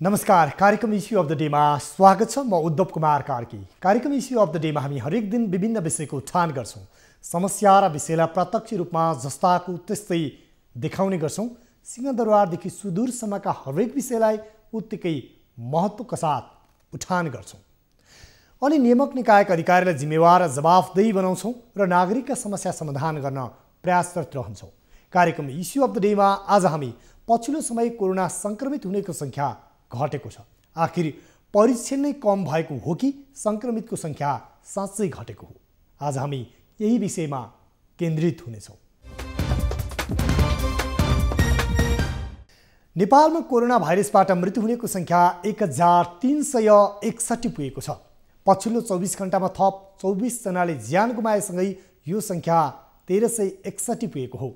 नमस्कार, कार्यक्रम issue of the डेमा स्वागत छ। म उद्धव कुमार कार्की। कार्यक्रम इस्यु अफ द डेमा हामी हरेक दिन विभिन्न विषयको उठान गर्छौं। समस्या र विषयलाई प्रत्यक्ष रूपमा जस्ताको त्यस्तै देखाउने गर्छौं। सिंहदरबारदेखि सुदूरसम्मका हरेक विषयलाई उत्तिकै महत्त्वका साथ उठान गर्छौं अनि नियामक निकायका अधिकारीलाई जिम्मेवार र जवाफदेही बनाउँछौं र नागरिकका समस्या समाधान गर्न प्रयासरत रहन्छौं। कार्यक्रम इस्यु अफ द डेमा आज हामी पछिल्लो समय कोरोना संक्रमित हुनेको संख्या घटेको छ। आखिर परीक्षण नै कम भएको हो कि संक्रमितको संख्या साँच्चै घटेको हो? आज हामी यही विषयमा केन्द्रित हुनेछौँ। नेपालमा कोरोना भाइरसबाट मृत्यु हुनेको संख्या 1361 पुगेको छ। पछिल्लो 24 घण्टामा थप 24 जनाले ज्यान गुमाएसँगै यो संख्या 1361 पुगेको हो।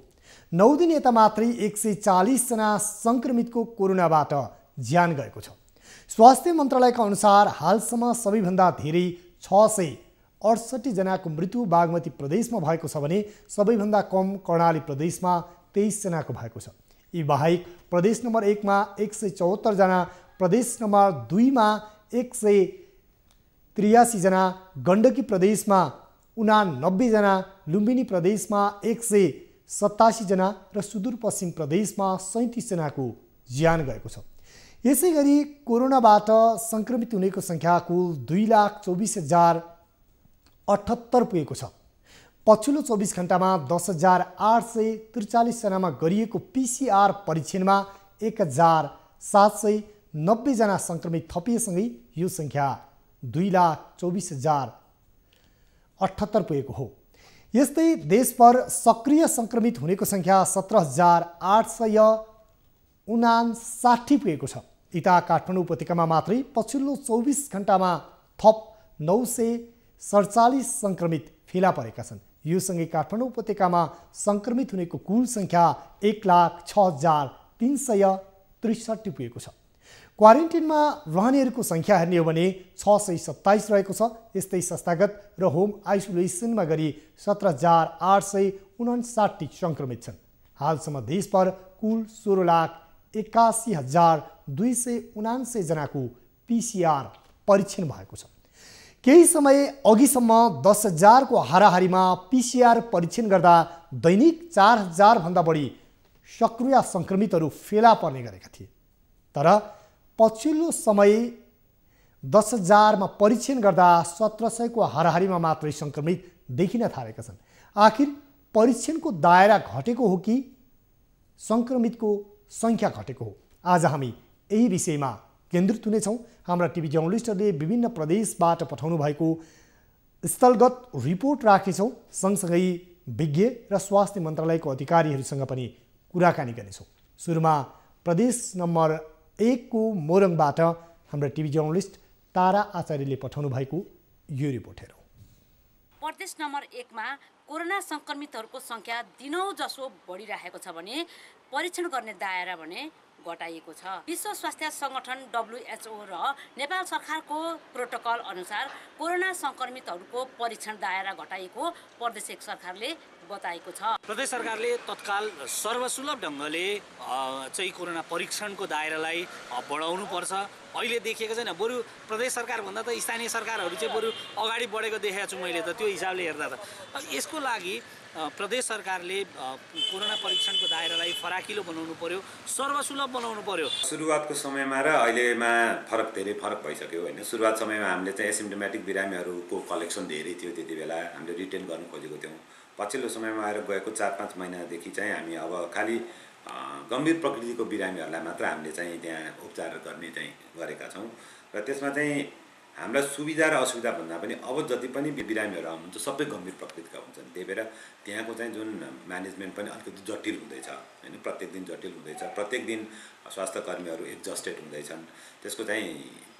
9 दिन यता मात्रै 140 जना संक्रमितको कोरोनाबाट ज्यान गएको छ। स्वास्थ्य मन्त्रालयका अनुसार हालसम्म सबैभन्दा धेरै 668 जनाको मृत्यु बागमती प्रदेशमा भएको छ भने सबैभन्दा कम कर्णाली प्रदेशमा 23 जनाको भएको छ। यी बाहेक प्रदेश नम्बर 1 मा 174 जना, प्रदेश नम्बर 2 मा 183 जना, गण्डकी प्रदेशमा 89 जना, लुम्बिनी प्रदेशमा 187 जना र सुदूरपश्चिम प्रदेशमा 37 जनाको ज्यान गएको छ। यसैगरी कोरोनाबाट संक्रमित हुनेको संख्या कुल 2,24,078 पुगेको छ। पछिल्लो 24 घण्टामा 10,843 जनामा गरिएको PCR परीक्षणमा 1,790 जना संक्रमित थपिएसँगै यो संख्या 2,24,078 पुगेको हो। यस्तै देशभर सक्रिय संक्रमित हुनेको संख्या 17,859 पुगेको छ। यता काठमाडौँ उपत्यकामा मात्रै पछिल्लो 24 घण्टामा थप 947 संक्रमित फेला परेका छन्। यो सँगै काठमाडौँ उपत्यकामा संक्रमित हुनेको कुल संख्या 1,06,363 पुगेको छ। क्वारेन्टिनमा रहनेहरूको संख्या हेर्ने हो भने 627 रहेको छ। यस्तै संस्थागत र होम आइसोलेसनमा गरी 17,859 संक्रमित छन्। हालसम्म देशभर कुल 16,81,279 जनाको PCR परीक्षण भएको छ। केही समय अघिसम्म 10,000 को हाराहारीमा PCR परीक्षण गर्दा दैनिक 4,000 भन्दा बढी सक्रिय संक्रमितहरू फेला पर्ने गरेका थिए। तर पछिल्लो समय 10,000 मा परीक्षण गर्दा 1,700 को हाराहारीमा मात्रै संक्रमित देखिन थालेका छन्। आखिर परीक्षणको दायरा घटेको हो कि संक्रमितको संख्या घटेको हो? आज हामी यही विषयमा केन्द्रित हुनेछौँ। हाम्रा टिभी जर्नलिस्टहरूले विभिन्न प्रदेशबाट पठाउनु भएको स्थलगत रिपोर्ट राख्नेछौँ। सँगसँगै विज्ञ र स्वास्थ्य मन्त्रालयको अधिकारीहरूसँग पनि कुराकानी गर्नेछौँ। सुरुमा प्रदेश नम्बर 1 को मोरङबाट हाम्रा टिभी जर्नलिस्ट तारा आचार्यले पठाउनु भएको यो रिपोर्ट हेरौँ। प्रदेश नम्बर 1 मा कोरोना संक्रमितहरूको संख्या दिनौं जसो बढिरहेको छ भने परीक्षण गर्ने दायरा भने घटाइएको छ। विश्व स्वास्थ्य संगठन WHO र नेपाल सरकारको प्रोटोकल अनुसार कोरोना संक्रमितहरूको परीक्षण दायरा घटाइएको प्रदेश सरकारले बताएको छ। प्रदेश सरकारले तत्काल सर्वसुलभ ढङ्गले चाहिँ कोरोना परीक्षणको दायरालाई बढाउनु पर्छ। अहिले देखिएको छैन, बरु प्रदेश सरकार भन्दा त स्थानीय सरकारहरू चाहिँ बरु अगाडि बढेको देखेको छु मैले त। त्यो हिसाबले हेर्दा त यसको लागि प्रदेश सरकारले कोरोना परीक्षणको दायरालाई फराकिलो बनाउनु पर्यो, सर्वसुलभ बनाउनु पर्यो। सुरुवातको समयमा र अहिलेमा धेरै फरक भइसक्यो होइन। सुरुवात समयमा हामीले चाहिँ एसिम्टोमेटिक बिरामीहरूको कलेक्सन धेरै थियो। त्यति बेला हामीले रिटेन गर्न खोजेको थियौँ। पछिल्लो समयमा आएर गएको 4-5 महिनादेखि चाहिँ हामी अब खालि गम्भीर प्रकृतिको बिरामीहरूलाई मात्र हामीले चाहिँ त्यहाँ उपचार गर्ने चाहिँ गरेका छौँ। र त्यसमा चाहिँ हामीलाई सुविधा र असुविधा भन्दा पनि अब जति पनि बिरामीहरू आउनुहुन्छ सबै गम्भीर प्रकृतिका हुन्छन्। त्यही भएर त्यहाँको चाहिँ जुन म्यानेजमेन्ट पनि अलिकति जटिल हुँदैछ होइन। प्रत्येक दिन जटिल हुँदैछ। प्रत्येक दिन स्वास्थ्य कर्मीहरू एक्जस्टेड हुँदैछन्। त्यसको चाहिँ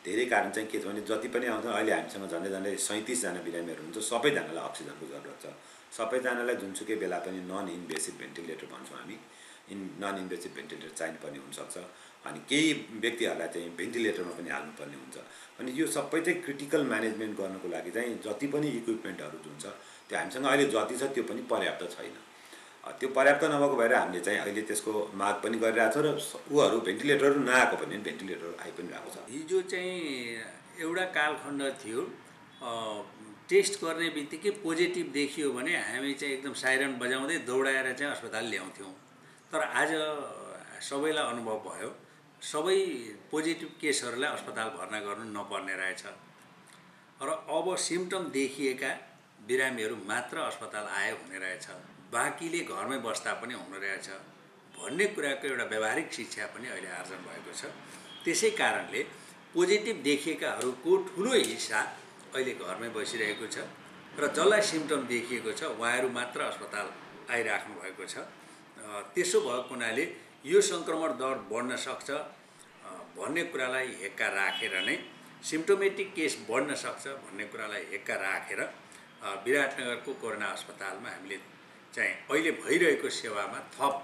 धेरै कारण चाहिँ के छ भने जति पनि आउँछ अहिले हामीसँग झन्डै 37 जना बिरामीहरू हुन्छ। सबैजनालाई अक्सिजनको जरुरत छ। सबैजनालाई जुनसुकै बेला पनि नन इन्भेसिभ भेन्टिलेटर भन्छौँ हामी। नन इन्भेसिभ भेन्टिलेटर चाहिनुपर्ने हुनसक्छ। अनि केही व्यक्तिहरूलाई चाहिँ भेन्टिलेटरमा पनि हाल्नुपर्ने हुन्छ। अनि यो सबै चाहिँ क्रिटिकल म्यानेजमेन्ट गर्नको लागि चाहिँ जति पनि इक्विपमेन्टहरू जुन छ त्यो हामीसँग अहिले जति छ त्यो पनि पर्याप्त छैन। त्यो पर्याप्त नभएको भएर हामीले चाहिँ अहिले त्यसको माग पनि गरिरहेको छ र उहरू भेन्टिलेटरहरू नआएको पनि भेन्टिलेटर आइ पनि रहेको छ। हिजो चाहिँ एउटा कालखण्ड थियो, टेस्ट गर्ने बित्तिकै पोजिटिभ देखियो भने हामी चाहिँ एकदम साइरन बजाउँदै दौडाएर चाहिँ अस्पताल ल्याउँथ्यौँ। तर आज सबैलाई अनुभव भयो सबै पोजिटिभ केसहरूलाई अस्पताल भर्ना गर्नु नपर्ने रहेछ र अब सिम्टम देखिएका बिरामीहरू मात्र अस्पताल आए हुने रहेछ, बाँकीले घरमै बस्दा पनि हुने रहेछ भन्ने कुराको एउटा व्यावहारिक शिक्षा पनि अहिले आर्जन भएको छ। त्यसै कारणले पोजिटिभ देखिएकाहरूको ठुलो हिस्सा अहिले घरमै बसिरहेको छ र जसलाई सिम्टम देखिएको छ उहाँहरू मात्र अस्पताल आइराख्नु भएको छ। त्यसो भएको हुनाले यो सङ्क्रमण दर बढ्न सक्छ भन्ने कुरालाई हेक्का राखेर नै सिम्टोमेटिक केस बढ्न सक्छ भन्ने कुरालाई हेक्का राखेर विराटनगरको कोरोना अस्पतालमा हामीले चाहिँ अहिले भइरहेको सेवामा थप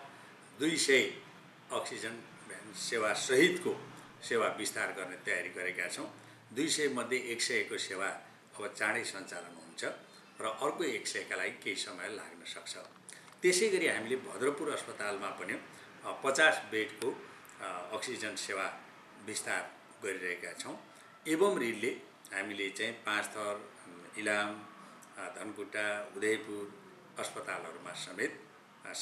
200 अक्सिजन सेवा सहितको सेवा विस्तार गर्ने तयारी गरेका छौँ। 200 मध्ये 100 को सेवा अब चाँडै सञ्चालन हुन्छ र अर्को 100 का लागि केही समय लाग्न सक्छ। त्यसै गरी हामीले भद्रपुर अस्पतालमा पनि 50 बेडको अक्सिजन सेवा विस्तार गरिरहेका छौँ। एवं रिलले हामीले चाहिँ 5 थर, इलाम, धनकुटा, उदयपुर अस्पतालहरूमा समेत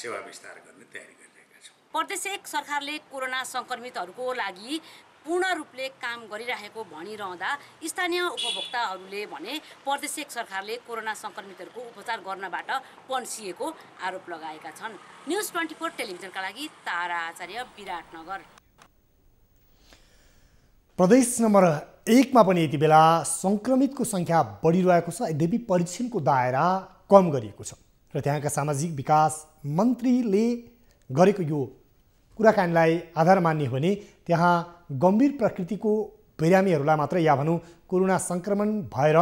सेवा विस्तार गर्ने तयारी गरिरहेका छौँ। प्रदेश 1 सरकारले कोरोना सङ्क्रमितहरूको लागि पूर्ण रूपले काम गरिरहेको भनिरहँदा स्थानीय उपभोक्ताहरूले भने प्रदेश 1 सरकारले कोरोना सङ्क्रमितहरूको उपचार गर्नबाट पन्सिएको आरोप लगाएका छन्। न्युज 24 टेलिभिजनका लागि तारा आचार्य, विराटनगर। प्रदेश नम्बर 1 मा पनि यति बेला सङ्क्रमितको सङ्ख्या बढिरहेको छ, यद्यपि परीक्षणको दायरा कम गरिएको छ र त्यहाँका सामाजिक विकास मन्त्रीले गरेको यो कुराकानीलाई आधार मान्ने हो भने त्यहाँ गम्भीर प्रकृतिको बिरामीहरूलाई मात्र या भनौँ कोरोना सङ्क्रमण भएर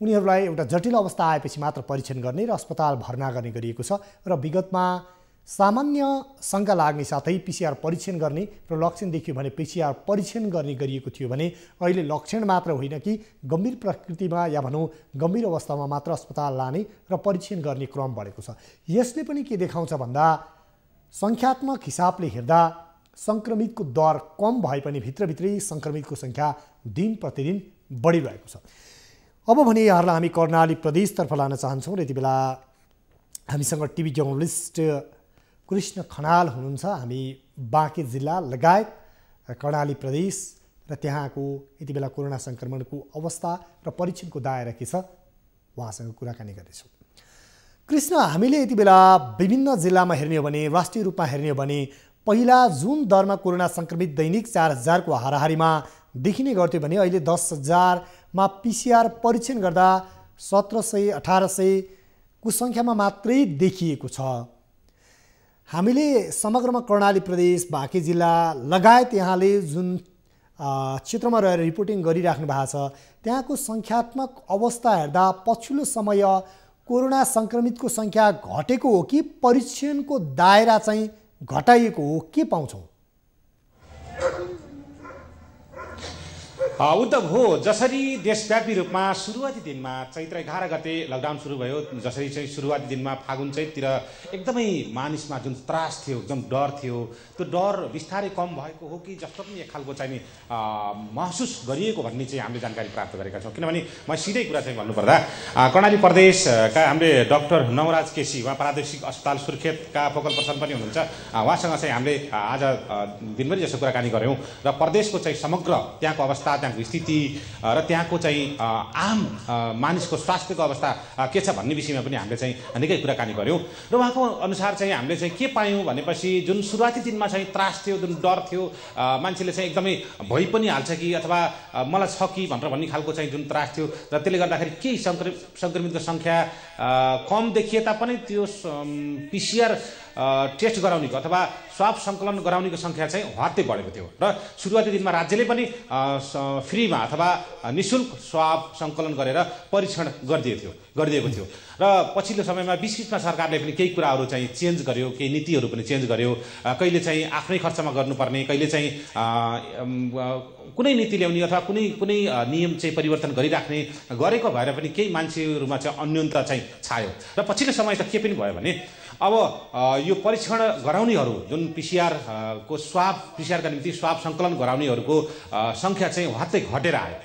उनीहरूलाई एउटा जटिल अवस्था आएपछि मात्र परीक्षण गर्ने र अस्पताल भर्ना गर्ने गरिएको छ र विगतमा सामान्य शङ्का लाग्ने साथै पिसिआर परीक्षण गर्ने र लक्षण देखियो भने पिसिआर परीक्षण गर्ने गरिएको थियो भने अहिले लक्षण मात्र होइन कि गम्भीर प्रकृतिमा या भनौँ गम्भीर अवस्थामा मात्र अस्पताल लाने र परीक्षण गर्ने क्रम बढेको छ। यसले पनि के देखाउँछ भन्दा सङ्ख्यात्मक हिसाबले हेर्दा सङ्क्रमितको दर कम भए पनि भित्रभित्रै सङ्क्रमितको सङ्ख्या दिन प्रतिदिन बढिरहेको छ। अब भने यहाँहरूलाई हामी कर्णाली प्रदेशतर्फ लान चाहन्छौँ र यति बेला हामीसँग टिभी जर्नलिस्ट कृष्ण खनाल हुनुहुन्छ। हामी बाँके जिल्ला लगायत कर्णाली प्रदेश र त्यहाँको यति बेला कोरोना सङ्क्रमणको अवस्था र परीक्षणको दायरा के छ उहाँसँग कुराकानी गर्दैछौँ। कृष्ण, हामीले यति बेला विभिन्न जिल्लामा हेर्ने हो भने, राष्ट्रिय रूपमा हेर्ने हो भने पहिला जुन दरमा कोरोना सङ्क्रमित दैनिक 4000 को हाराहारीमा देखिने गर्थ्यो भने अहिले 10,000 मा पिसिआर परीक्षण गर्दा 1700-1800 को सङ्ख्यामा मात्रै देखिएको छ। हामीले समग्रमा कर्णाली प्रदेश, बाँके जिल्ला लगायत यहाँले जुन क्षेत्रमा रहेर रिपोर्टिङ गरिराख्नु भएको छ त्यहाँको सङ्ख्यात्मक अवस्था हेर्दा पछिल्लो समय कोरोना सङ्क्रमितको सङ्ख्या घटेको हो कि परीक्षणको दायरा चाहिँ घटाइएको हो, के पाउँछौँ? उद्धव हो, जसरी देशव्यापी रूपमा सुरुवाती दिनमा चैत्र 11 गते लकडाउन सुरु भयो, जसरी चाहिँ सुरुवाती दिनमा फागुन चैततिर एकदमै मानिसमा जुन त्रास थियो, एकदम डर थियो, त्यो डर बिस्तारै कम भएको हो कि जस्तो पनि एक खालको चाहिँ महसुस गरिएको भन्ने चाहिँ हामीले जानकारी प्राप्त गरेका छौँ। किनभने म सिधै कुरा चाहिँ भन्नुपर्दा कर्णाली प्रदेशका हामीले डाक्टर नवराज केसी, उहाँ प्रादेशिक अस्पताल सुर्खेतका फोकल पर्सन पनि हुनुहुन्छ, उहाँसँग चाहिँ हामीले आज दिनभरि जस्तो कुराकानी गऱ्यौँ र प्रदेशको चाहिँ समग्र त्यहाँको अवस्था, त्यहाँको स्थिति र त्यहाँको चाहिँ आम मानिसको स्वास्थ्यको अवस्था के छ भन्ने विषयमा पनि हामीले चाहिँ निकै कुराकानी गऱ्यौँ र उहाँको अनुसार चाहिँ हामीले चाहिँ के पायौँ भनेपछि जुन सुरुवाती दिनमा चाहिँ त्रास थियो, जुन डर थियो, मान्छेले चाहिँ एकदमै भइ पनि हाल्छ कि अथवा मलाई छ कि भनेर भन्ने खालको चाहिँ जुन त्रास थियो र त्यसले गर्दाखेरि केही सङ्क्रमितको सङ्ख्या कम देखिए तापनि त्यो पिसिआर टेस्ट गराउनेको अथवा स्वाब सङ्कलन गराउनेको सङ्ख्या चाहिँ हत्तै बढेको थियो र सुरुवाती दिनमा राज्यले पनि फ्रीमा अथवा निःशुल्क स्वाब सङ्कलन गरेर परीक्षण गरिदिएको थियो र पछिल्लो समयमा बीच-बीचमा सरकारले पनि केही कुराहरू चाहिँ चेन्ज गर्यो, केही नीतिहरू पनि चेन्ज गर्यो। कहिले चाहिँ आफ्नै खर्चमा गर्नुपर्ने, कहिले चाहिँ कुनै नीति ल्याउने अथवा कुनै नियम चाहिँ परिवर्तन गरिराख्ने गरेको भएर पनि केही मान्छेहरूमा चाहिँ अन्योन्यता चाहिँ छायो र पछिल्लो समय त के पनि भयो भने अब यो परीक्षण गराउनेहरू जुन पिसिआरका निम्ति स्वाब सङ्कलन गराउनेहरूको सङ्ख्या चाहिँ हत्तै घटेर आयो।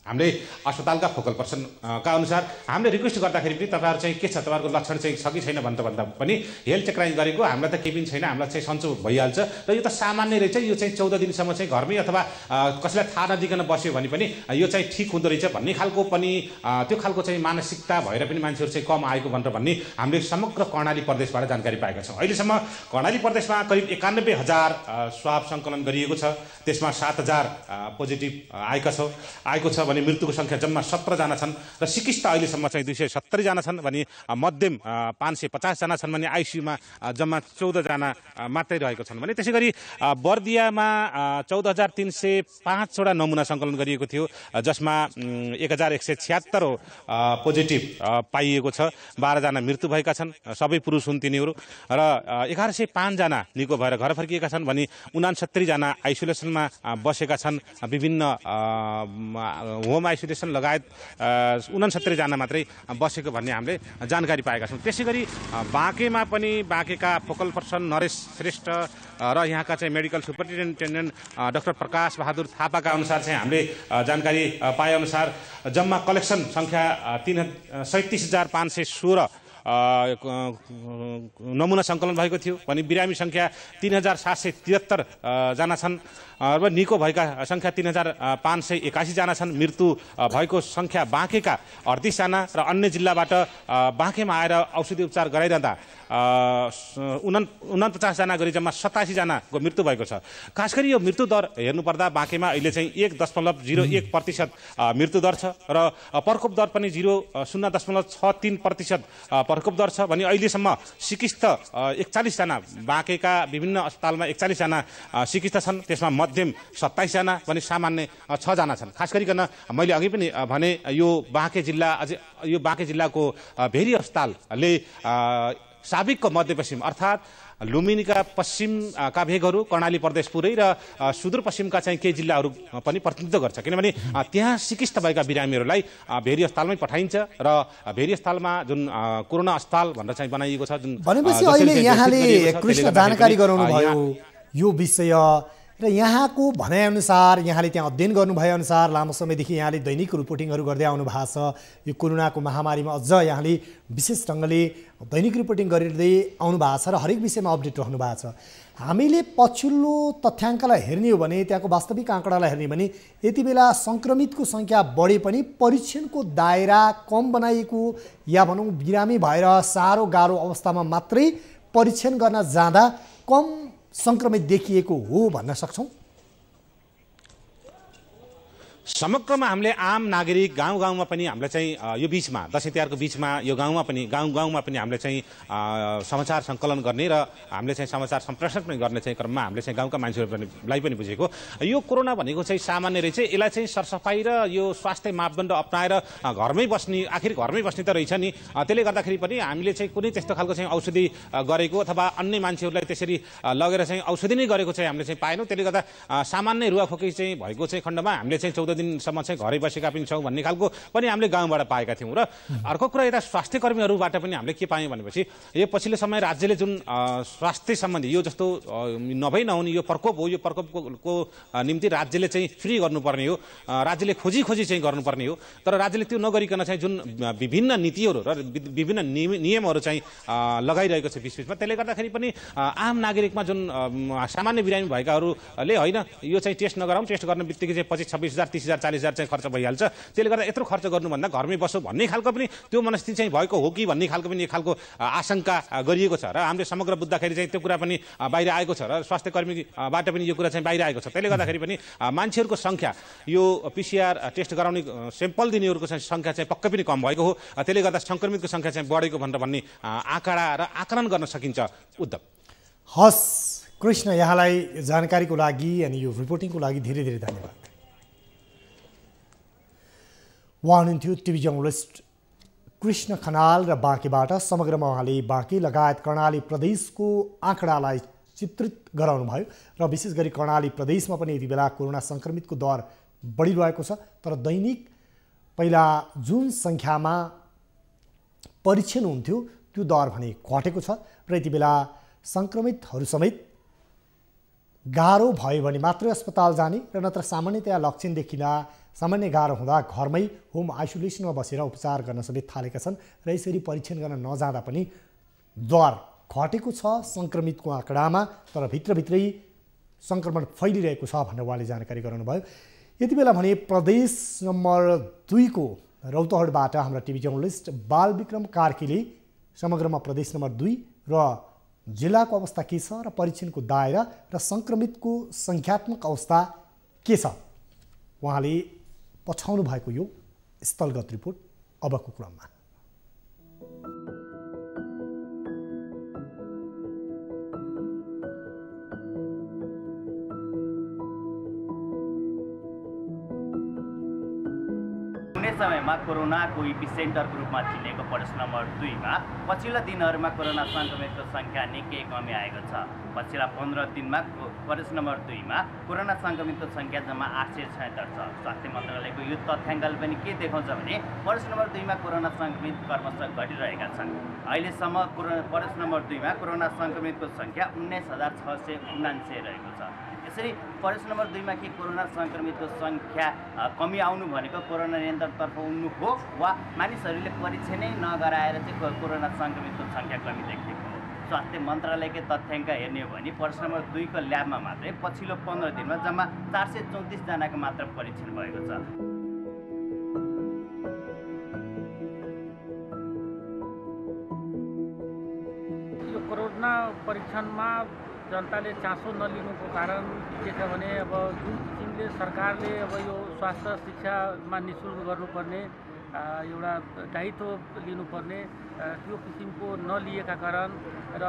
हामीले अस्पतालका फोकल पर्सनका अनुसार हामीले रिक्वेस्ट गर्दाखेरि पनि तपाईँहरू चाहिँ के छ, तपाईँहरूको लक्षण चाहिँ छ कि छैन भन्दा पनि हेल्थ चेक गरेको हामीलाई त केही पनि छैन, हामीलाई चाहिँ सन्चो भइहाल्छ र यो त सामान्य रहेछ, यो चाहिँ 14 दिनसम्म चाहिँ घरमै अथवा कसैलाई थाहा नदिकन बस्यो भने पनि यो चाहिँ ठिक हुँदो रहेछ भन्ने खालको पनि त्यो खालको चाहिँ मानसिकता भएर पनि मान्छेहरू चाहिँ कम आएको भनेर भन्ने हामीले समग्र कर्णाली प्रदेशबाट जानकारी पाएका छौँ। अहिलेसम्म कर्णाली प्रदेशमा करिब 91,000 स्वाब सङ्कलन गरिएको छ, त्यसमा 7,000 पोजिटिभ आएको छ भने मृत्युको सङ्ख्या जम्मा 17 जना छन् र सिकिस्त अहिलेसम्म चाहिँ 270 जना छन् भने मध्यम 550 जना छन् भने आइसियुमा जम्मा 14 जना मात्रै रहेको छन् भने त्यसै गरी बर्दियामा 14,305 वटा नमुना सङ्कलन गरिएको थियो जसमा 1,176 पोजिटिभ पाइएको छ, 12 जना मृत्यु भएका छन्, सबै पुरुष हुन् तिनीहरू र 1,105 जना निको भएर घर फर्किएका छन् भने 69 जना आइसोलेसनमा बसेका छन्, विभिन्न होम आइसोलेसन लगायत 69 जना मात्रै बसेको भन्ने हामीले जानकारी पाएका छौँ। त्यसै गरी बाँकेमा पनि बाँकेका फोकल पर्सन नरेश श्रेष्ठ र यहाँका चाहिँ मेडिकल सुपरिन्टेन्डेन्ट डाक्टर प्रकाश बहादुर थापाका अनुसार चाहिँ हामीले जानकारी पाएअनुसार जम्मा कलेक्सन सङ्ख्या 37,516 नमुना सङ्कलन भएको थियो भने बिरामी सङ्ख्या 3,773 जना छन् र निको भएका सङ्ख्या 3,581 जना छन्। मृत्यु भएको सङ्ख्या बाँकेका 38 जना र अन्य जिल्लाबाट बाँकेमा आएर औषधि उपचार गराइरहँदा 49 जना गरी जम्मा 87 जनाको मृत्यु भएको छ। खास गरी यो मृत्यु दर हेर्नुपर्दा बाँकेमा अहिले चाहिँ 1.01% मृत्यु दर छ र प्रकोप दर पनि 0.63% प्रकोप दर छ भने अहिलेसम्म सिकिस्त 41 जना बाँकेका विभिन्न अस्पतालमा 41 जना सिकिस्त छन्, त्यसमा मध्यम 27 जना भने सामान्य 6 जना छन्। खास गरिकन मैले अघि पनि भने यो बाँके जिल्लाको भेरी अस्पतालले साबिकको मध्यपश्चिम अर्थात् लुम्बिनीका पश्चिमका भेगहरू कर्णाली प्रदेश पुरै र सुदूरपश्चिमका चाहिँ केही जिल्लाहरू पनि प्रतिनिधित्व गर्छ किनभने त्यहाँ सिकिस्त भएका बिरामीहरूलाई भेरी अस्पतालमै पठाइन्छ र भेरी अस्पतालमा जुन कोरोना अस्पताल भनेर चाहिँ बनाइएको छ जुन भनेपछि अहिले यहाँले कृष्ण जानकारी गराउनु भयो यो विषय र यहाँको भनाइअनुसार यहाँले त्यहाँ अध्ययन गर्नुभए अनुसार लामो समयदेखि यहाँले दैनिक रिपोर्टिङहरू गर्दै आउनु भएको छ। यो कोरोनाको महामारीमा अझ यहाँले विशेष ढङ्गले दैनिक रिपोर्टिङ गर्दै आउनु भएको छ र हरेक विषयमा अपडेट रहनु भएको छ। हामीले पछिल्लो तथ्याङ्कलाई हेर्ने हो भने त्यहाँको वास्तविक आँकडालाई हेर्ने भने यति बेला सङ्क्रमितको सङ्ख्या बढे पनि परीक्षणको दायरा कम बनाइएको या भनौँ बिरामी भएर साह्रो गाह्रो अवस्थामा मात्रै परीक्षण गर्न जाँदा कम सङ्क्रमित देखिएको हो भन्न सक्छौँ। समग्रमा हामीले आम नागरिक गाउँमा पनि हामीले चाहिँ यो बिचमा दसैँ तिहारको बिचमा यो गाउँमा पनि हामीले चाहिँ समाचार सङ्कलन गर्ने र हामीले चाहिँ समाचार सम्प्रेषण पनि गर्ने चाहिँ क्रममा हामीले चाहिँ गाउँका मान्छेहरूलाई पनि बुझेको यो कोरोना भनेको चाहिँ सामान्य रहेछ, यसलाई चाहिँ सरसफाइ र यो स्वास्थ्य मापदण्ड अपनाएर घरमै बस्ने आखिर घरमै बस्ने त रहेछ नि, त्यसले गर्दाखेरि पनि हामीले चाहिँ कुनै त्यस्तो खालको चाहिँ औषधि गरेको अथवा अन्य मान्छेहरूलाई त्यसरी लगेर चाहिँ औषधि नै गरेको चाहिँ हामीले चाहिँ पाएनौँ। त्यसले गर्दा सामान्य रुवाखोकी चाहिँ भएको चाहिँ खण्डमा हामीले चाहिँ 14 दिनसम्म चाहिँ घरै बसेका पनि छौँ भन्ने खालको पनि हामीले गाउँबाट पाएका थियौँ। र अर्को कुरा यता स्वास्थ्य कर्मीहरूबाट पनि हामीले के पायौँ भनेपछि यो पछिल्लो समय राज्यले जुन स्वास्थ्य सम्बन्धी यो जस्तो नभई नहुने यो प्रकोप हो, यो प्रकोपको निम्ति राज्यले चाहिँ फ्री गर्नुपर्ने हो, राज्यले खोजी चाहिँ गर्नुपर्ने हो, तर राज्यले त्यो नगरिकन चाहिँ जुन विभिन्न नीतिहरू र विभिन्न नियमहरू चाहिँ लगाइरहेको छ बिचबिचमा, त्यसले गर्दाखेरि पनि आम नागरिकमा जुन सामान्य बिरामी भएकाहरूले होइन यो चाहिँ टेस्ट नगराउँ, टेस्ट गर्ने बित्तिकै चाहिँ 25,000 30,000 30,000 40,000 चाहिँ खर्च भइहाल्छ, त्यसले गर्दा यत्रो खर्च गर्नुभन्दा घरमै बसो भन्ने खालको पनि त्यो मनस्थिति चाहिँ भएको हो कि भन्ने खालको पनि एक खालको आशंका गरिएको छ र हामीले समग्र बुझ्दाखेरि चाहिँ त्यो कुरा पनि बाहिर आएको छ र स्वास्थ्य कर्मीबाट पनि यो कुरा चाहिँ बाहिर आएको छ। त्यसले गर्दाखेरि पनि मान्छेहरूको सङ्ख्या यो PCR टेस्ट गराउने स्याम्पल दिनेहरूको चाहिँ सङ्ख्या चाहिँ पक्कै पनि कम भएको हो। त्यसले गर्दा सङ्क्रमितको सङ्ख्या चाहिँ बढेको भनेर भन्ने आँकडा र आकलन गर्न सकिन्छ। उद्धव। हस् कृष्ण, यहाँलाई जानकारीको लागि अनि यो रिपोर्टिङको लागि धेरै धेरै धन्यवाद। उहाँ हुनुहुन्थ्यो टिभी जर्नलिस्ट कृष्ण खनाल र बाँकेबाट। समग्रमा उहाँले बाँके लगायत कर्णाली प्रदेशको आँकडालाई चित्रित गराउनु भयो र विशेष गरी कर्णाली प्रदेशमा पनि यति बेला कोरोना सङ्क्रमितको दर बढिरहेको छ, तर दैनिक पहिला जुन सङ्ख्यामा परीक्षण हुन्थ्यो त्यो दर भने घटेको छ र यति बेला सङ्क्रमितहरू समेत गाह्रो भयो भने मात्रै अस्पताल जाने र नत्र सामान्यतया लक्षण देखिँदा सामान्य गाह्रो हुँदा घरमै होम आइसोलेसनमा बसेर उपचार गर्न समेत थालेका छन् र यसरी परीक्षण गर्न नजाँदा पनि दर घटेको छ सङ्क्रमितको आँकडामा, तर भित्रभित्रै सङ्क्रमण फैलिरहेको छ भनेर उहाँले जानकारी गराउनुभयो। यति बेला भने प्रदेश नम्बर 2 को रौतहटबाट हाम्रा टिभी जर्नलिस्ट बालविक्रम कार्कीले समग्रमा प्रदेश नम्बर 2 र जिल्लाको अवस्था के छ र परीक्षणको दायरा र सङ्क्रमितको सङ्ख्यात्मक अवस्था के छ उहाँले पछाउनु भएको यो स्थलगत रिपोर्ट अबको क्रममा। समयमा कोरोनाको एपिसेन्टरको रूपमा चिनिएको प्रदेश नम्बर 2 मा पछिल्ला दिनहरूमा कोरोना सङ्क्रमितको सङ्ख्या निकै कमी आएको छ। पछिल्ला 15 दिनमा प्रदेश नम्बर 2 मा कोरोना सङ्क्रमितको सङ्ख्या जम्मा 876 छ। स्वास्थ्य मन्त्रालयको यो तथ्याङ्कले पनि के देखाउँछ भने प्रदेश नम्बर 2 मा कोरोना सङ्क्रमित क्रमशः घटिरहेका छन्। अहिलेसम्म प्रदेश नम्बर 2 मा कोरोना सङ्क्रमितको सङ्ख्या 19,679 रहेको छ। यसरी प्रदेश नम्बर 2 मा के कोरोना सङ्क्रमितको सङ्ख्या कमी आउनु भनेको कोरोना नियन्त्रणतर्फ उन्नु हो वा मानिसहरूले परीक्षण नै नगराएर चाहिँ कोरोना सङ्क्रमितको सङ्ख्या कमी देखिएको हो। स्वास्थ्य मन्त्रालयकै तथ्याङ्क हेर्ने हो भने प्रदेश नम्बर 2 को ल्याबमा मात्रै पछिल्लो 15 दिनमा जम्मा 434 जनाको मात्र परीक्षण भएको छ। यो कोरोना परीक्षणमा जनताले चासो नलिनुको कारण के छ भने अब जुन किसिमले सरकारले अब यो स्वास्थ्य शिक्षामा निःशुल्क गर्नुपर्ने एउटा दायित्व लिनुपर्ने त्यो किसिमको नलिएका कारण र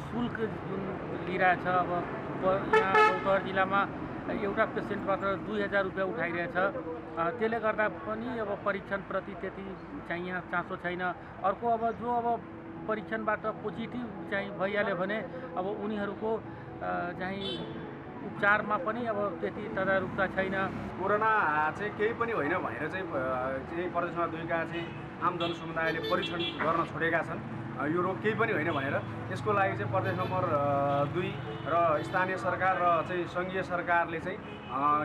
शुल्क जुन लिइरहेछ, अब यहाँ रौतहट जिल्लामा एउटा पेसेन्टबाट 2,000 रुपियाँ उठाइरहेछ। त्यसले गर्दा पनि अब परीक्षणप्रति त्यति चाहिँ यहाँ चासो छैन। अर्को अब जो अब परीक्षणबाट पोजिटिभ चाहिँ भइहाल्यो भने अब उनीहरूको चाहिँ उपचारमा पनि अब त्यति तदारुकता छैन। कोरोना चाहिँ केही पनि होइन भनेर चाहिँ प्रदेश नम्बर 2 का चाहिँ आम जनसमुदायले परीक्षण गर्न छोडेका छन्। यो रोग केही पनि होइन भनेर यसको लागि चाहिँ प्रदेश नम्बर 2 र स्थानीय सरकार र चाहिँ सङ्घीय सरकारले चाहिँ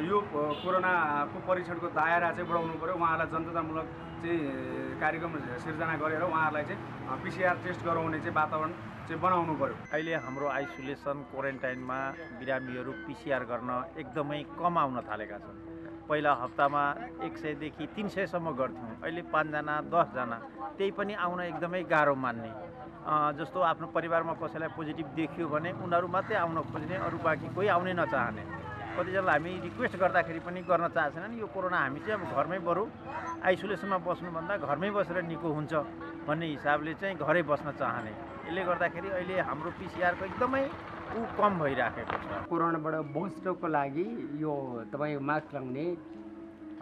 यो कोरोनाको परीक्षणको दायरा चाहिँ बढाउनु पर्यो। उहाँलाई जनतामूलक चाहिँ कार्यक्रम सिर्जना गरेर उहाँहरूलाई चाहिँ PCR टेस्ट गराउने चाहिँ वातावरण चाहिँ बनाउनु पर्यो। अहिले हाम्रो आइसोलेसन क्वारेन्टाइनमा बिरामीहरू PCR गर्न एकदमै कम आउन थालेका छन्। पहिला हप्तामा 100 देखि 300 सम्म गर्थ्यौँ, अहिले 5 जना 10 जना, त्यही पनि आउन एकदमै गाह्रो मान्ने। जस्तो आफ्नो परिवारमा कसैलाई पोजिटिभ देखियो भने उनीहरू मात्रै आउन खोज्ने, अरू बाँकी कोही आउनै नचाहने। कतिजनालाई हामी रिक्वेस्ट गर्दाखेरि पनि गर्न चाहन्छन्। यो कोरोना हामी चाहिँ अब घरमै बरु आइसोलेसनमा बस्नुभन्दा घरमै बसेर निको हुन्छ भन्ने हिसाबले चाहिँ घरै बस्न चाहने। यसले गर्दाखेरि अहिले हाम्रो PCR को एकदमै कम भइराखेको छ। कोरोनाबाट बच्नको लागि यो तपाईँ मास्क लगाउने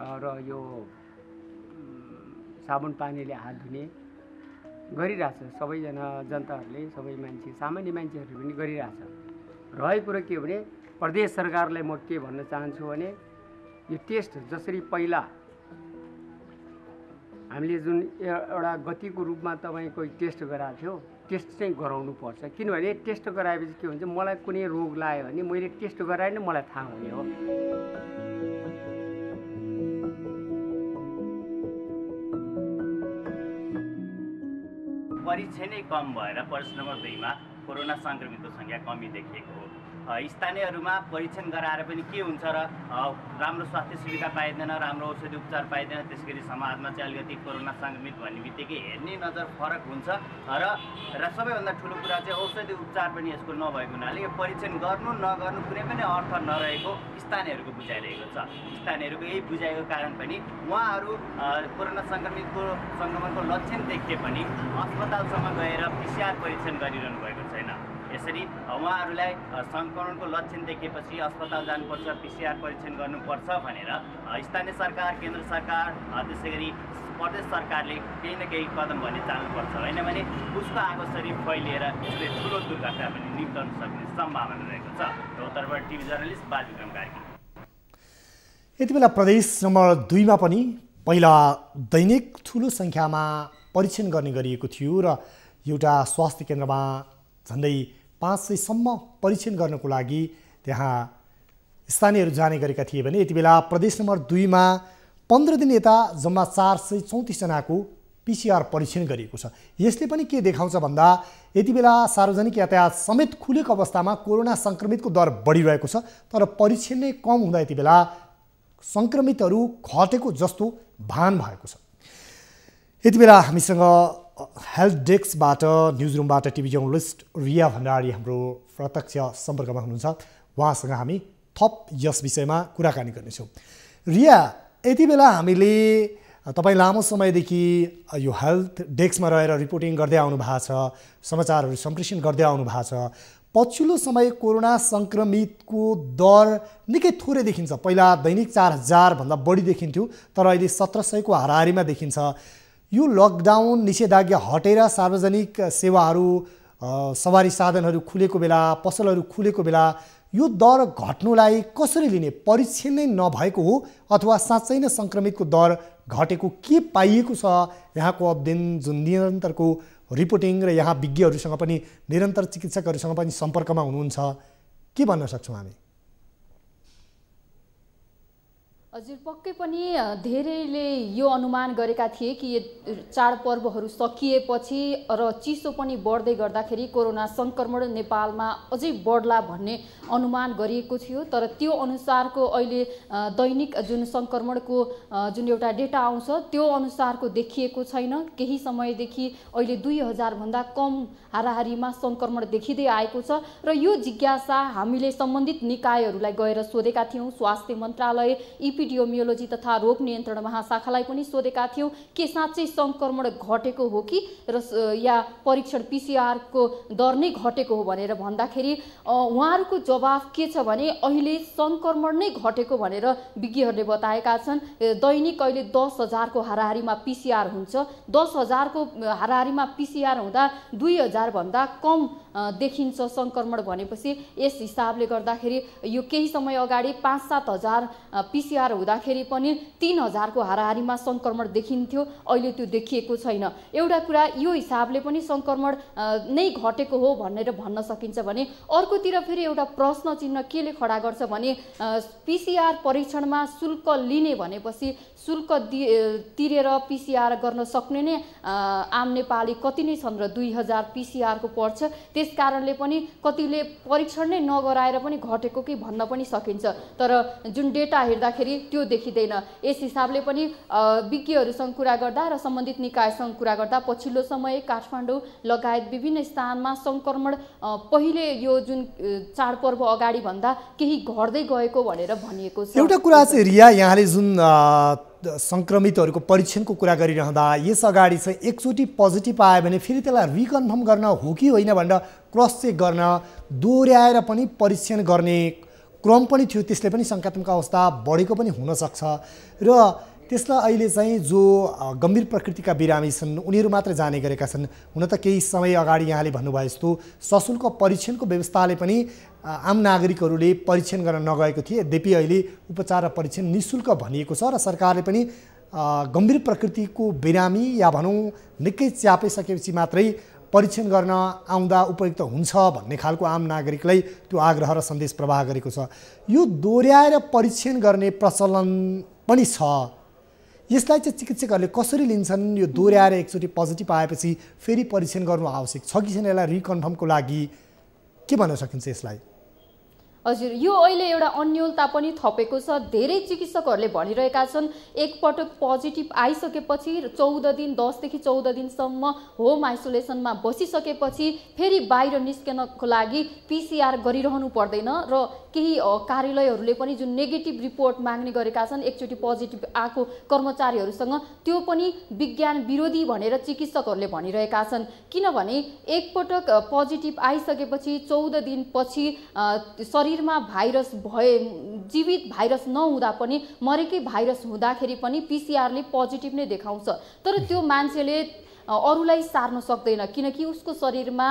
र यो साबुन पानीले हात धुने गरिरहेछ सबैजना जनताहरूले, सबै मान्छे सामान्य मान्छेहरूले पनि गरिरहेछ। रहेको कुरो के हो भने प्रदेश सरकारलाई म के भन्न चाहन्छु भने यो टेस्ट जसरी पहिला हामीले जुन एउटा गतिको रूपमा तपाईँको टेस्ट गराएको थियो, टेस्ट चाहिँ गराउनु पर्छ। किनभने टेस्ट गराएपछि के हुन्छ, मलाई कुनै रोग लाग्यो भने मैले टेस्ट गराए नै मलाई थाहा हुने हो। परीक्षण नै कम भएर प्रदेश नम्बर 2 मा कोरोना सङ्क्रमितको सङ्ख्या कमी देखिएको हो। स्थानीयहरूमा परीक्षण गराएर पनि के हुन्छ र राम्रो स्वास्थ्य सुविधा पाइँदैन, राम्रो औषधि उपचार पाइँदैन, त्यस गरी समाजमा चाहिँ अलिकति कोरोना सङ्क्रमित भन्ने बित्तिकै हेर्ने नजर फरक हुन्छ र सबैभन्दा ठुलो कुरा चाहिँ औषधि उपचार पनि यसको नभएको हुनाले यो परीक्षण गर्नु नगर्नु कुनै पनि अर्थ नरहेको स्थानीयहरूको बुझाइरहेको छ। स्थानीयहरूको यही बुझाइको कारण पनि उहाँहरू कोरोना सङ्क्रमणको लक्षण देखिए पनि अस्पतालसम्म गएर PCR परीक्षण गरिरहनु भएको छैन। यसरी उहाँहरूलाई सङ्क्रमणको लक्षण देखेपछि अस्पताल जानुपर्छ, PCR परीक्षण गर्नुपर्छ भनेर स्थानीय सरकार, केन्द्र सरकार, त्यसै गरी प्रदेश सरकारले केही न केही कदम भने चाल्नुपर्छ, होइन भने उसको आगोसरी फैलिएर यसले ठुलो दुर्घटना पनि निम्ताउन सक्ने सम्भावना रहेको छ। उत्तरबाट टिभी जर्नलिस्ट बालविक्रम कार्की। यति बेला प्रदेश नम्बर 2 मा पनि पहिला दैनिक ठुलो सङ्ख्यामा परीक्षण गर्ने गरिएको थियो र एउटा स्वास्थ्य केन्द्रमा झन्डै 500 सम्म परीक्षण गर्नको लागि त्यहाँ स्थानीयहरू जाने गरेका थिए भने यति बेला प्रदेश नम्बर 2 मा 15 दिन यता जम्मा 434 जनाको PCR परीक्षण गरिएको छ। यसले पनि के देखाउँछ भन्दा यति बेला सार्वजनिक यातायात समेत खुलेको अवस्थामा कोरोना सङ्क्रमितको दर बढिरहेको छ, तर परीक्षण नै कम हुँदा यति बेला सङ्क्रमितहरू घटेको जस्तो भान भएको छ। यति बेला हामीसँग हेल्थ डेस्कबाट न्युज रुमबाट टिभी जर्नलिस्ट रिया भण्डारी हाम्रो प्रत्यक्ष सम्पर्कमा हुनुहुन्छ। उहाँसँग हामी थप यस विषयमा कुराकानी गर्नेछौँ। रिया, यति बेला हामीले तपाईँ लामो समयदेखि यो हेल्थ डेस्कमा रहेर रिपोर्टिङ गर्दै आउनु भएको छ, समाचारहरू सम्प्रेषण गर्दै आउनु भएको छ। पछिल्लो समय कोरोना सङ्क्रमितको दर निकै थोरै देखिन्छ। पहिला दैनिक 4000 भन्दा बढी देखिन्थ्यो, तर अहिले 1700 को हाराहारीमा देखिन्छ। यो लकडाउन निषेधाज्ञा हटेर सार्वजनिक सेवाहरू, सवारी साधनहरू खुलेको बेला, पसलहरू खुलेको बेला यो दर घट्नुलाई कसरी लिने? परीक्षण नै नभएको हो अथवा साँच्चै नै सङ्क्रमितको दर घटेको के पाइएको छ? यहाँको अध्ययन जुन निरन्तरको रिपोर्टिङ र यहाँ विज्ञहरूसँग पनि निरन्तर चिकित्सकहरूसँग पनि सम्पर्कमा हुनुहुन्छ, के भन्न सक्छौँ हामी? हजुर, पक्कै पनि धेरैले यो अनुमान गरेका थिए कि चाडपर्वहरू सकिएपछि र चिसो पनि बढ्दै गर्दाखेरि कोरोना सङ्क्रमण नेपालमा अझै बढ्ला भन्ने अनुमान गरिएको थियो। तर त्यो अनुसारको अहिले दैनिक जुन सङ्क्रमणको जुन एउटा डेटा आउँछ त्यो अनुसारको देखिएको छैन। केही समयदेखि अहिले 2000 भन्दा कम हाराहारीमा सङ्क्रमण देखिँदै आएको छ र यो जिज्ञासा हामीले सम्बन्धित निकायहरूलाई गएर सोधेका थियौँ। स्वास्थ्य मन्त्रालय, एपिडियोमियोलोजी तथा रोग नियन्त्रण महाशाखालाई पनि सोधेका थियौँ के साँच्चै सङ्क्रमण घटेको हो कि या परीक्षण PCR को दर नै घटेको हो भनेर भन्दाखेरि उहाँहरूको जवाफ के छ भने अहिले सङ्क्रमण नै घटेको भनेर विज्ञहरूले बताएका छन्। दैनिक अहिले 10,000 को हाराहारीमा PCR हुन्छ। 10,000 को हाराहारीमा PCR हुँदा 2000 भन्दा कम देखिन्छ सङ्क्रमण भनेपछि यस हिसाबले गर्दाखेरि यो केही समय अगाडि 5-7 हजार PCR हुँदाखेरि पनि 3000 को हाराहारीमा सङ्क्रमण देखिन्थ्यो, अहिले त्यो देखिएको छैन। एउटा कुरा यो हिसाबले पनि सङ्क्रमण नै घटेको हो भनेर भन्न सकिन्छ भने अर्कोतिर फेरि एउटा प्रश्न चिन्ह केले खडा गर्छ भने PCR परीक्षणमा शुल्क लिने भनेपछि शुल्क तिरेर PCR गर्न सक्ने नै आम नेपाली कति नै छन् र 2000 PCR को पर्छ। त्यस कारणले पनि कतिले परीक्षण नै नगराएर पनि घटेको कि भन्न पनि सकिन्छ, तर जुन डेटा हेर्दाखेरि त्यो देखिँदैन। यस हिसाबले पनि विज्ञहरूसँग कुरा गर्दा र सम्बन्धित निकायसँग कुरा गर्दा पछिल्लो समय काठमाडौँ लगायत विभिन्न स्थानमा सङ्क्रमण पहिले यो जुन चाडपर्व अगाडि भन्दा केही घट्दै गएको भनेर भनिएको छ। एउटा कुरा चाहिँ रिया, यहाँले जुन सङ्क्रमितहरूको परीक्षणको कुरा गरिरहँदा यस अगाडि चाहिँ एकचोटि पोजिटिभ आयो भने फेरि त्यसलाई रिकन्फर्म गर्न हो कि होइन भनेर क्रस चेक गर्न दोहोऱ्याएर पनि परीक्षण गर्ने क्रम पनि थियो। त्यसले पनि सङ्कात्मक अवस्था बढेको पनि हुनसक्छ र त्यसलाई अहिले चाहिँ जो गम्भीर प्रकृतिका बिरामी छन् उनीहरू मात्र जाने गरेका छन्। हुन त केही समय अगाडि यहाँले भन्नुभयो जस्तो सशुल्क परीक्षणको व्यवस्थाले पनि आम नागरिकहरूले परीक्षण गर्न नगएको थिए। यद्यपि अहिले उपचार र परीक्षण निःशुल्क भनिएको छ र सरकारले पनि गम्भीर प्रकृतिको बिरामी या भनौँ निकै च्यापिसकेपछि मात्रै परीक्षण गर्न आउँदा उपयुक्त हुन्छ भन्ने खालको आम नागरिकलाई त्यो आग्रह र सन्देश प्रवाह गरेको छ। यो दोहोऱ्याएर परीक्षण गर्ने प्रचलन पनि छ। यसलाई चाहिँ चिकित्सकहरूले कसरी लिन्छन्? यो दोहोऱ्याएर एकचोटि पोजिटिभ आएपछि फेरि परीक्षण गर्नु आवश्यक छ कि छैन? यसलाई रिकन्फर्मको लागि के भन्न सकिन्छ यसलाई? हजुर, यो अहिले एउटा अन्योलता पनि थपेको छ। धेरै चिकित्सकहरूले भनिरहेका छन् एकपटक पोजिटिभ आइसकेपछि 14 दिन 10 देखि 14 दिनसम्म होम आइसोलेसनमा बसिसकेपछि फेरि बाहिर निस्कनको लागि PCR गरिरहनु पर्दैन र केही कार्यालयहरूले पनि जुन नेगेटिभ रिपोर्ट माग्ने गरेका छन् एकचोटि पोजिटिभ आएको कर्मचारीहरूसँग, त्यो पनि विज्ञान विरोधी भनेर चिकित्सकहरूले भनिरहेका छन्। किनभने एकपटक पोजिटिभ आइसकेपछि 14 दिनपछि शरीरमा भाइरस भए जीवित भाइरस नहुँदा पनि मरेकै भाइरस हुँदाखेरि पनि PCR ले पोजिटिभ नै देखाउँछ। तर त्यो मान्छेले अरूलाई सार्न सक्दैन किनकि उसको शरीरमा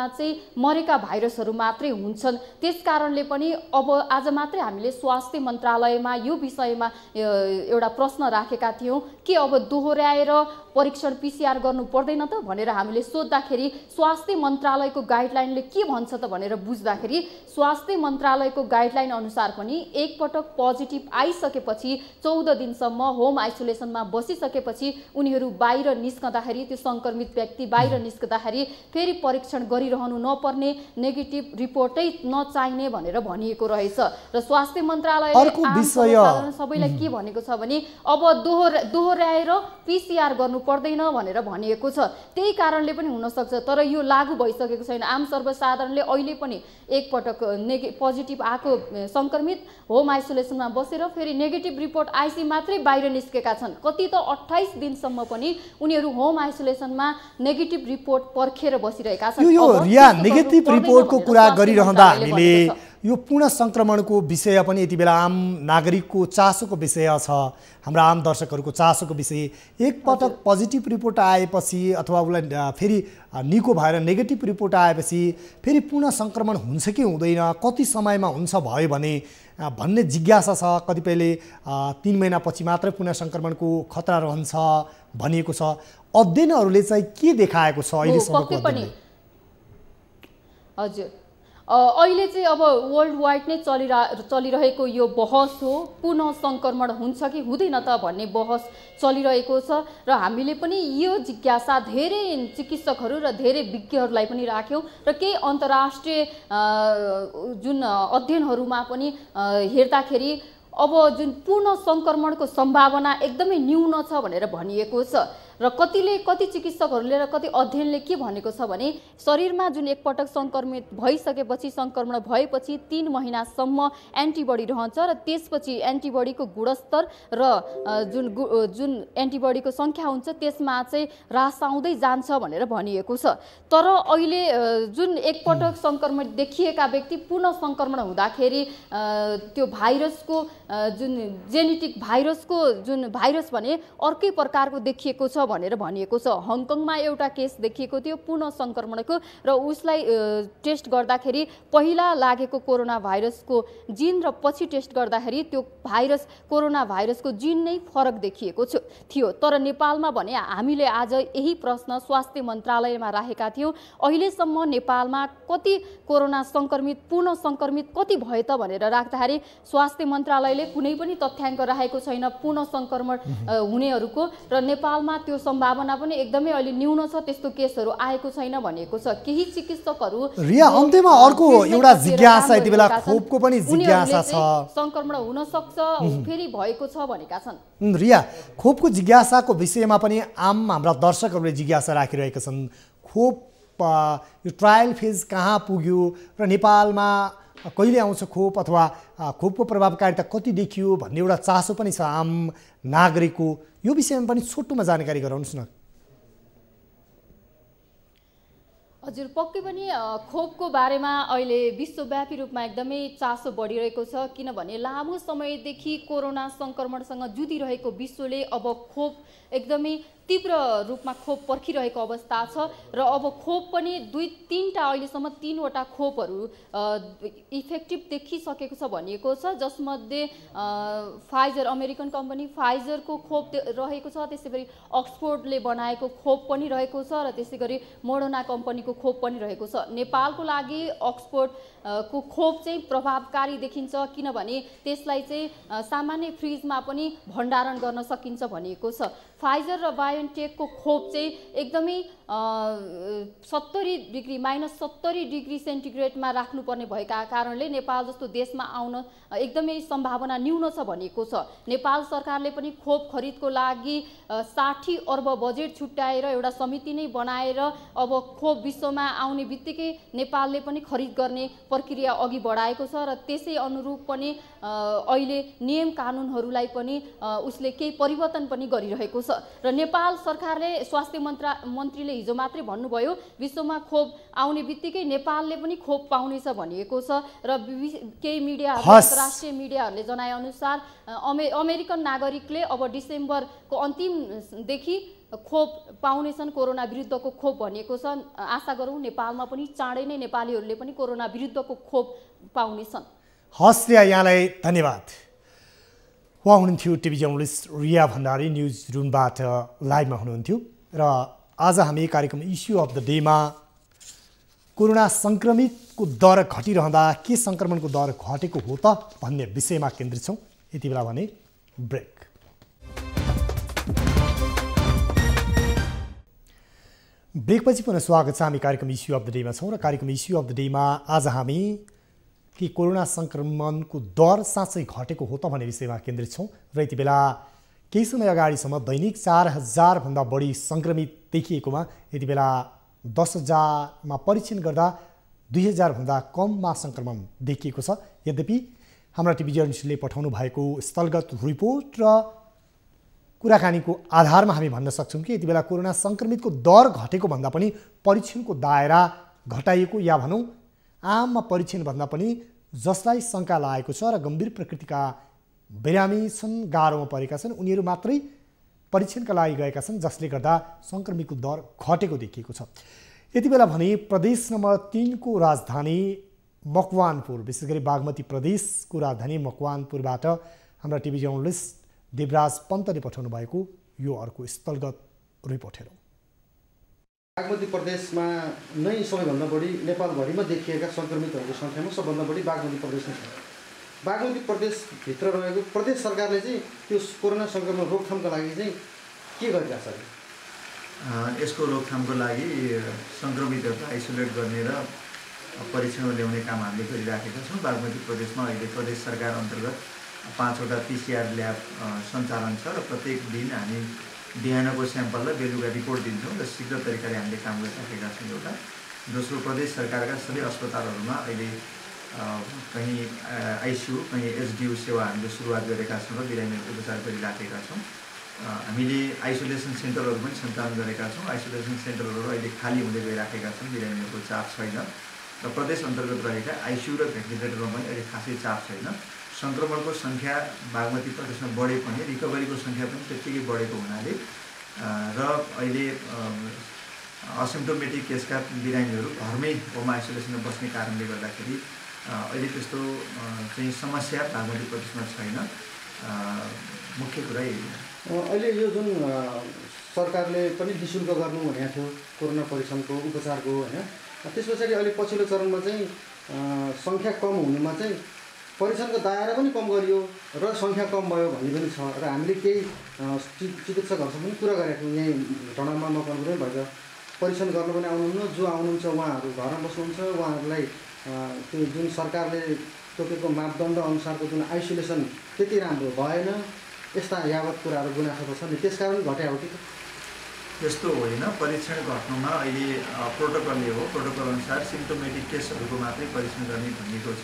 चाहिँ मरेका भाइरसहरू मात्रै हुन्छन्। त्यसकारणले पनि अब आज मात्रै हामीले स्वास्थ्य मन्त्रालयमा यो विषयमा एउटा प्रश्न राखेका थियौँ कि अब दोहोऱ्याएर परीक्षण PCR गर्नु पर्दैन त भनेर हामीले सोद्धाखेरि स्वास्थ्य मन्त्रालयको गाइडलाइनले के भन्छ त भनेर बुझ्दाखेरि स्वास्थ्य मन्त्रालयको गाइडलाइन अनुसार पनि एकपटक पोजिटिभ आइसकेपछि 14 दिनसम्म होम आइसोलेसनमा बसिसकेपछि उनीहरू बाहिर निस्कँदाखेरि त्यो सङ्क्रमित व्यक्ति बाहिर निस्कँदाखेरि फेरि परीक्षण गरिरहनु नपर्ने, नेगेटिभ रिपोर्टै नचाहिने भनेर भनिएको रहेछ। र स्वास्थ्य मन्त्रालयले सबैलाई के भनेको छ भने अब दोहोऱ्याएर PCR गर्नु पर्दैन भनेर भनिएको छ। त्यही कारणले पनि हुनसक्छ, तर यो लागू भइसकेको छैन। आम सर्वसाधारणले अहिले पनि एकपटक पोजिटिभ आएको सङ्क्रमित होम आइसोलेसनमा बसेर फेरि नेगेटिभ रिपोर्ट आइसी मात्रै बाहिर निस्केका छन्। कति त 28 दिनसम्म पनि उनीहरू होम आइसोलेसनमा नेगेटिभ रिपोर्ट पर्खेर बसिरहेका छन्। यो रिया नेगेटिभ रिपोर्टको कुरा गरिरहँदा हामीले यो पूर्ण सङ्क्रमणको विषय पनि यति बेला आम नागरिकको चासोको विषय छ, हाम्रा आम दर्शकहरूको चासोको विषय। एकपटक पोजिटिभ रिपोर्ट आएपछि अथवा उसलाई फेरि निको भएर नेगेटिभ रिपोर्ट आएपछि फेरि पूर्ण सङ्क्रमण हुन्छ कि हुँदैन, कति समयमा हुन्छ भयो भने भन्ने जिज्ञासा छ। कतिपयले 3 महिनापछि मात्रै पुनः सङ्क्रमणको खतरा रहन्छ भनिएको छ। अध्ययनहरूले चाहिँ के देखाएको छ अहिलेसम्मको अध्ययनले? हजुर, अहिले चाहिँ अब वर्ल्ड वाइड नै चलिरहेको यो बहस हो, पुनः सङ्क्रमण हुन्छ कि हुँदैन त भन्ने बहस चलिरहेको छ। र हामीले पनि यो जिज्ञासा धेरै चिकित्सकहरू र धेरै विज्ञहरूलाई पनि राख्यौँ र केही अन्तर्राष्ट्रिय जुन अध्ययनहरूमा पनि हेर्दाखेरि अब जुन पूर्ण सङ्क्रमणको सम्भावना एकदमै न्यून छ भनेर भनिएको छ। र कति चिकित्सकहरूले र कति अध्ययनले के भनेको छ भने शरीरमा जुन एकपटक सङ्क्रमित भइसकेपछि सङ्क्रमण भएपछि 3 महिनासम्म एन्टिबडी रहन्छ र त्यसपछि एन्टिबडीको गुणस्तर र जुन एन्टिबडीको सङ्ख्या हुन्छ त्यसमा चाहिँ ह्रास आउँदै जान्छ भनेर भनिएको छ। तर अहिले जुन एकपटक सङ्क्रमित देखिएका व्यक्ति पुनः सङ्क्रमण हुँदाखेरि त्यो भाइरसको जुन जेनेटिक भाइरसको जुन भाइरस भने अर्कै प्रकारको देखिएको छ भनेर भनिएको छ। हङकङमा एउटा केस देखिएको थियो पुनः सङ्क्रमणको र उसलाई टेस्ट गर्दाखेरि पहिला लागेको कोरोना भाइरसको जिन र पछि टेस्ट गर्दाखेरि त्यो कोरोना भाइरसको जिन नै फरक देखिएको थियो। तर नेपालमा भने हामीले आज यही प्रश्न स्वास्थ्य मन्त्रालयमा राखेका थियौँ। अहिलेसम्म नेपालमा कति कोरोना सङ्क्रमित पुनः सङ्क्रमित कति भयो त भनेर राख्दाखेरि स्वास्थ्य मन्त्रालयले कुनै पनि तथ्याङ्क राखेको छैन पुनः सङ्क्रमण हुनेहरूको, र नेपालमा त्यो सम्भावना पनि एकदमै अहिले न्यून छ, त्यस्तो केसहरू आएको छैन भनेको छ। केही चिकित्सकहरू रिया अन्त्यमा अर्को एउटा जिज्ञासा यति बेला खोपको पनि जिज्ञासा छ, सङ्क्रमण हुन सक्छ फेरि भएको छ भनेका छन्। रिया खोपको जिज्ञासाको विषयमा पनि हाम्रा दर्शकहरूले जिज्ञासा राखिरहेका छन्। खोप यो ट्रायल फेज कहाँ पुग्यो र नेपालमा कहिले आउँछ खोप अथवा खोपको प्रभावकारिता कति देखियो भन्ने एउटा चासो पनि छ आम नागरिकको। यो विषयमा पनि छोटोमा जानकारी गराउनुहोस् न। हजुर, पक्कै पनि खोपको बारेमा अहिले विश्वव्यापी रूपमा एकदमै चासो बढिरहेको छ। किनभने लामो समयदेखि कोरोना सङ्क्रमणसँग जुधिरहेको विश्वले अब खोप एकदमै तीव्र रूपमा खोप पर्खिरहेको अवस्था छ र अब खोप पनि 2-3टा अहिलेसम्म 3वटा खोपहरू इफेक्टिभ देखिसकेको छ भनिएको छ, जसमध्ये फाइजर अमेरिकन कम्पनी फाइजरको खोप रहेको छ, त्यसै गरी अक्सफोर्डले बनाएको खोप पनि रहेको छ र त्यसै गरी मोडर्ना कम्पनीको एस्ट्राजेनेकाको खोप पनि रहेको छ। नेपालको लागि अक्सफोर्ड को खोप चाहिँ प्रभावकारी देखिन्छ किनभने त्यसलाई चाहिँ सामान्य फ्रिजमा पनि भण्डारण गर्न सकिन्छ भनिएको छ। फाइजर र बायोनटेकको खोप चाहिँ एकदमै -70 डिग्री सेन्टिग्रेडमा राख्नुपर्ने भएका कारणले नेपाल जस्तो देशमा आउन एकदमै सम्भावना न्यून छ भनिएको छ। नेपाल सरकारले पनि खोप खरिदको लागि 60 अर्ब बजेट छुट्याएर एउटा समिति नै बनाएर अब खोप विश्वमा आउने बित्तिकै नेपालले पनि खरिद गर्ने प्रक्रिया अघि बढाएको छ र त्यसै अनुरूप पनि अहिले नियम कानुनहरूलाई पनि उसले केही परिवर्तन पनि गरिरहेको छ र नेपाल सरकारले स्वास्थ्य मन्त्रीले हिजो मात्रै भन्नुभयो विश्वमा खोप आउने बित्तिकै नेपालले पनि खोप पाउनेछ भनिएको छ र केही मिडियाहरू अन्तर्राष्ट्रिय मिडियाहरूले जनाएअनुसार अमेरिकन नागरिकले अब डिसेम्बरको अन्तिमदेखि खोप पाउनेछन् कोरोना विरुद्धको खोप भनिएको छ। आशा गरौँ नेपालमा पनि चाँडै नै नेपालीहरूले पनि कोरोना विरुद्धको खोप पाउनेछन्। हस् रिया, यहाँलाई धन्यवाद। उहाँ हुनुहुन्थ्यो TV journalist Riya Bhandari, news रुमबाट लाइभमा हुनुहुन्थ्यो र आज हामी कार्यक्रम इस्यु अफ द डेमा कोरोना सङ्क्रमितको दर घटिरहँदा के सङ्क्रमणको दर घटेको हो त भन्ने विषयमा केन्द्रित छौँ। यति बेला भने ब्रेक। ब्रेकपछि पुनः स्वागत छ। हामी कार्यक्रम इस्यु अफ द डेमा छौँ र कार्यक्रम इस्यु अफ द डेमा आज हामी कि कोरोना सङ्क्रमणको दर साँच्चै घटेको हो त भन्ने विषयमा केन्द्रित छौँ र यति बेला केही समय अगाडिसम्म दैनिक 4000 भन्दा बढी सङ्क्रमित देखिएकोमा यति बेला 10,000मा परीक्षण गर्दा 2000 भन्दा कममा सङ्क्रमण देखिएको छ। यद्यपि हाम्रा टिभी जर्नलिस्टले पठाउनु भएको स्थलगत रिपोर्ट र कुराकानीको आधारमा हामी भन्न सक्छौँ कि यति बेला कोरोना सङ्क्रमितको दर घटेको भन्दा पनि परीक्षणको दायरा घटाइएको या भनौँ आममा परीक्षण भन्दा पनि जसलाई शङ्का लागेको छ र गम्भीर प्रकृतिका बिरामी छन्, गाह्रोमा परेका छन्, उनीहरू मात्रै परीक्षणका लागि गएका छन्, जसले गर्दा सङ्क्रमितको दर घटेको देखिएको छ। यति बेला भने प्रदेश नम्बर 3 को राजधानी मकवानपुर, विशेष गरी बागमती प्रदेशको राजधानी मकवानपुरबाट हाम्रा टिभी जर्नलिस्ट देवराज पन्तले पठाउनु भएको यो अर्को स्थलगत रिपोर्ट हेरौँ। बागमती प्रदेशमा नै सबैभन्दा बढी नेपालभरिमा देखिएका सङ्क्रमितहरूको सङ्ख्यामा सबभन्दा बढी बागमती प्रदेश नै छ। बागमती प्रदेशभित्र रहेको प्रदेश सरकारले चाहिँ त्यो कोरोना सङ्क्रमण रोकथामको लागि चाहिँ के गरिरहेको छ? यसको रोकथामको लागि सङ्क्रमितहरूलाई आइसोलेट गर्ने र परीक्षणमा ल्याउने काम हामीले गरिराखेका छौँ। बागमती प्रदेशमा अहिले प्रदेश सरकार अन्तर्गत 5वटा PCR ल्याब सञ्चालन छ र प्रत्येक दिन हामी बिहानको स्याम्पललाई बेलुका रिपोर्ट दिन्छौँ र शीघ्र तरिकाले हामीले काम गरिराखेका छौँ। एउटा दोस्रो, प्रदेश सरकारका सबै अस्पतालहरूमा अहिले कहीँ आइसियू कहीँ एचडियू सेवा हामीले सुरुवात गरेका छौँ र बिरामीहरूको उपचार गरिराखेका छौँ। हामीले आइसोलेसन सेन्टरहरू पनि सञ्चालन गरेका छौँ। आइसोलेसन सेन्टरहरू अहिले खाली हुँदै गइराखेका छन्, बिरामीहरूको चाप छैन र प्रदेश अन्तर्गत रहेका आइसियू र भेन्टिलेटरमा पनि अहिले खासै चाप छैन। सङ्क्रमणको सङ्ख्या बागमती प्रदेशमा बढे पनि रिकभरीको सङ्ख्या पनि त्यत्तिकै बढेको हुनाले र अहिले असिम्प्टोमेटिक केसका बिरामीहरू घरमै होम आइसोलेसनमा बस्ने कारणले गर्दाखेरि अहिले त्यस्तो चाहिँ समस्या बागमती प्रदेशमा छैन। मुख्य कुरा यही हो। अहिले यो जुन सरकारले पनि निःशुल्क गर्नु भनेको थियो कोरोना परीक्षणको उपचारको, होइन, त्यस पछाडि अहिले पछिल्लो चरणमा चाहिँ सङ्ख्या कम हुनुमा चाहिँ परीक्षणको दायरा पनि कम गरियो र सङ्ख्या कम भयो भन्ने पनि छ र हामीले केही चिकित्सकहरूसँग पनि कुरा गरेका थियौँ। यहीँ घटनामा मकवानपुरमै भएर परीक्षण गर्न पनि आउनुहुन्न, जो आउनुहुन्छ उहाँहरू घरमा बस्नुहुन्छ, उहाँहरूलाई त्यो जुन सरकारले तोकेको मापदण्ड अनुसारको जुन आइसोलेसन त्यति राम्रो भएन, यस्ता यावत कुराहरू गुनासो छ नि, त्यसकारण घटे हो कि? त्यस्तो होइन। परीक्षण घट्नुमा अहिले प्रोटोकलले हो, प्रोटोकल अनुसार सिम्प्टोमेटिक केसहरूको मात्रै परीक्षण गर्ने भनिएको छ।